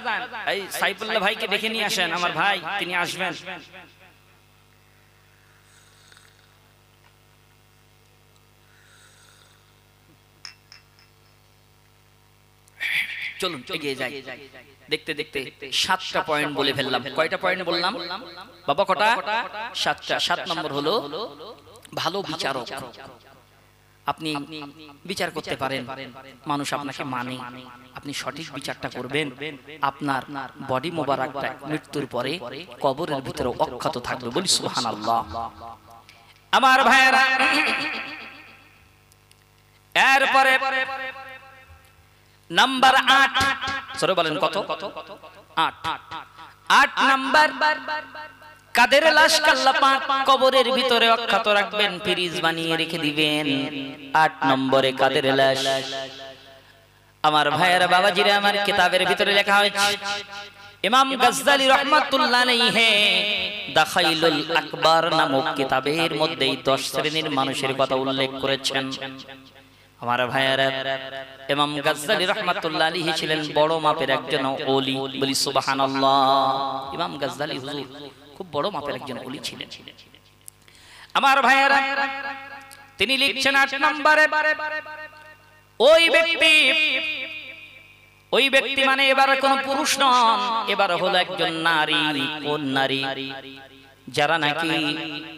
এই সাইফুল্লাহ ভাইকে ডেকে নিয়ে আসেন, আমার ভাই তিনি আসবেন। চলুন এগিয়ে যাই। দেখতে দেখতে 7টা পয়েন্ট বলে ফেললাম। কয়টা পয়েন্ট বললাম বাবা? কটা? 7টা। 7 নম্বর হলো ভালো বিচারক। আপনি বিচার করতে পারেন, মানুষ আপনাকে মানে, আপনি সঠিক বিচারটা করবেন, আপনার বডি মোবারকটা মৃত্যুর পরে কবরের ভিতরে অক্ষত থাকবে। বলি সুবহানাল্লাহ। আমার ভাইয়েরা, এরপরে নাম্বার 8, সরে বলেন কত? 8 নাম্বার, কাদের লাশ আল্লাহ পাক কবরের ভিতরে অক্ষত রাখবেন, ফ্রিজ বানিয়ে রেখে দিবেন। 8 নম্বরে কাদের লাশ। আমার ভাইয়েরা, বাবাজিরা, আমার কিতাবের ভিতরে লেখা হয়েছে, ইমাম গাজ্জালী রাহমাতুল্লাহ আলাইহি দাখাইলুল আকবার নামক কিতাবের মধ্যে 10 শ্রেণীর মানুষের কথা উল্লেখ করেছেন। আমার ভাইয়েরা, ইমাম গাজ্জালী রাহমাতুল্লাহ আলাইহি ছিলেন বড় মাপের একজন ওলি। বলি সুবহানাল্লাহ। ইমাম গাজ্জালী হুজুর খুব বড় মাপের একজন ওলি ছিলেন। আমার ভাইয়েরা, তিনি লিখছেন 8 নম্বরে, ওই ব্যক্তি মানে এবার কোন পুরুষ নন, এবার হলো একজন নারী। কোন নারী? যারা নাকি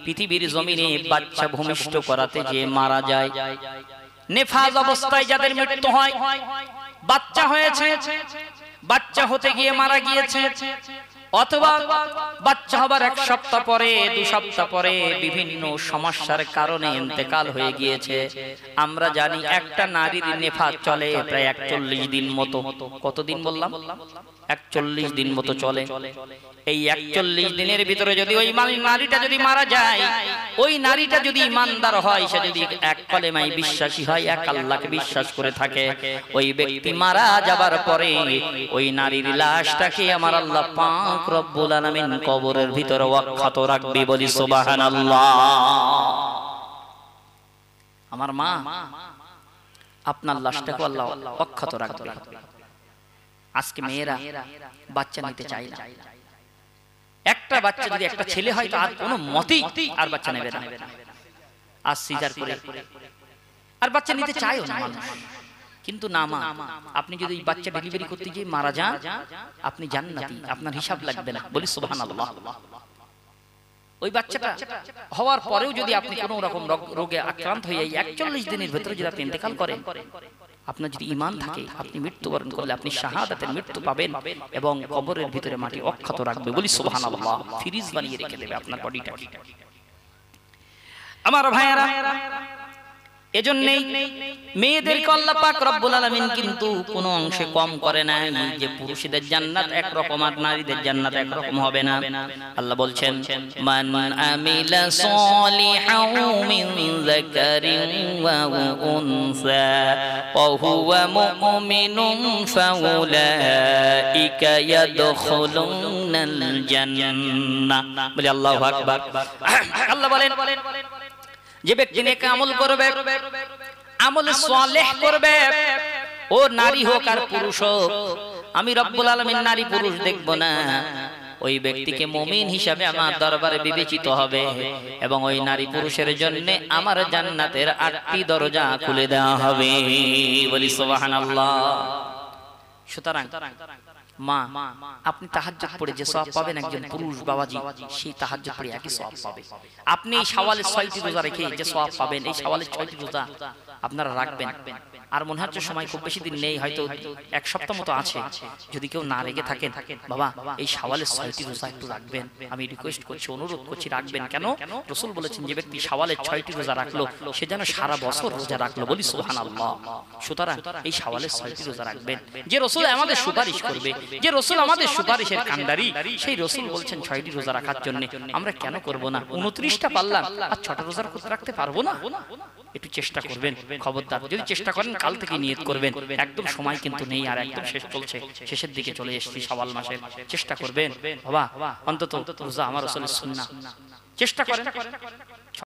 পৃথিবীর জমিনে বাচ্চা ভূমিষ্ঠ করাতে যে মারা যায়, নেফাজ অবস্থায় যাদের মৃত্যু হয়, বাচ্চা হয়েছে, বাচ্চা হতে গিয়ে মারা গিয়েছে, অথবা বাচ্চা হবার 1 সপ্তাহ পরে 2 সপ্তাহ পরে বিভিন্ন সমস্যার কারণে ইন্তেকাল হয়ে গিয়েছে। আমরা জানি একটা নারীর নেফাজ চলে প্রায় 41 দিন মতো। কতদিন বললাম? 41 দিন মতো চলে। এই 41 দিনের ভিতরে যদি ওই নারীটা যদি মারা যায়, ওই নারীটা যদি ইমানদার হয়, সে যদি এক কলেমায় বিশ্বাসী হয়, এক আল্লাহকে বিশ্বাস করে থাকে, ওই ব্যক্তি মারা যাবার পরে ওই নারীর লাশটাকে আমার আল্লাহ পাক রব্বুল আলামিন কবরের ভিতরে অক্ষত রাখবে। বলি সুবহানাল্লাহ। আমার মা, আপনার লাশটাকে আল্লাহ অক্ষত রাখবে। আজকে মেয়েরা বাচ্চা নিতে চায় না। একটা বাচ্চা যদি একটা ছেলে হয় তো আর কোনো মতেই আর বাচ্চা নেবে না। আর সিজার করে আর বাচ্চা নিতে চায়ও না মানুষ। কিন্তু না মা, আপনি যদি বাচ্চা ডেলিভারি করতে গিয়ে মারা যান, আপনি জান্নাতি, আপনার হিসাব লাগবে না। বলি সুবহানাল্লাহ। ওই বাচ্চাটা হওয়ার পরেও যদি আপনি কোনো রকম রোগে আক্রান্ত হয়ে 41 দিনের ভিতরে যদি আপনি ইন্তেকাল করেন, আপনার যদি ঈমান থাকে, আপনি মৃত্যুবরণ করলে আপনি শাহাদাতের মৃত্যু পাবেন এবং কবরের ভিতরে মাটি অক্ষত রাখবে। বলি সুবহানাল্লাহ। ফ্রিজ বানিয়ে রেখে দেবে আপনার বডিটাকে। আমার ভাইয়েরা, এজন্যই মেয়েদেরকে আল্লাহ পাক রব্বুল আলামিন কিন্তু কোনো অংশে কম করে নাই যে পুরুষদের জান্নাত একরকম আর নারীদের জান্নাত একরকম হবে না। আল্লাহ বলছেন, মান আমিলা সলিহাও মিন যাকারিন ওয়া উনসা ওয়া হুয়া মুমিনুন ফাউলাইকা ইয়াদখুলুনাল জান্নাহ। বলি আল্লাহু আকবার। আল্লাহ বলেন, যে ব্যক্তি নেক আমল করবে, আমল সালেহ করবে, ও নারী হোক আর পুরুষ হোক, আমি রব্বুল আলামিন নারী পুরুষ দেখব না, ওই ব্যক্তিকে মুমিন হিসাবে আমার দরবারে বিবেচিত হবে এবং ওই নারী পুরুষের জন্য আমার জান্নাতের 8টি দরজা খুলে দেওয়া হবে। বলি সুবহানাল্লাহ। সুতরাং মা, আপনি তাহাজ্জুদ পড়ে যে সওয়াব পাবেন একজন পুরুষ বাবাজি, সেই তাহাজ্জুদ পড়ে একই সওয়াব পাবে। আপনি এই শাওয়ালের 6টি রোজা রেখে যে সওয়াব পাবেন, এই শাওয়ালের 6টি রোজা আপনারা রাখবেন। আর মনে হচ্ছে সময় খুব বেশি দিন নেই, হয়তো 1 সপ্তাহ মতো আছে। যদি কেউ না রেখে থাকেন, বাবা এই শাওয়ালের 6টি রোজা একটু রাখবেন। আমি রিকোয়েস্ট করছি, অনুরোধ করছি, রাখবেন। কেন? রাসূল বলেছেন, যে ব্যক্তি শাওয়ালের 6টি রোজা রাখলো, সে যেন সারা বছর রোজা রাখলো। বলি সুবহানাল্লাহ। সুতরাং এই শাওয়ালের 6টি রোজা রাখবেন। যে রাসূল আমাদের সুপারিশ করবে, যে রাসূল আমাদের সুপারিশের কান্ডারি, সেই রাসূল বলছেন 6টি রোজা রাখার জন্য। আমরা কেন করব না? 29টা পারলাম, আর 6টা রোজা রাখতে পারবো না? একটু চেষ্টা করবেন, খবরদার। যদি চেষ্টা করেন, কাল থেকে নিয়ত করবেন। একদম সময় কিন্তু নেই, আর একদম শেষ চলছে, শেষের দিকে চলে এসেছি শাওয়াল মাসের। চেষ্টা করবেন বাবা, অন্তত রোজা আমার রাসূলের সুন্নাহ। চেষ্টা করেন।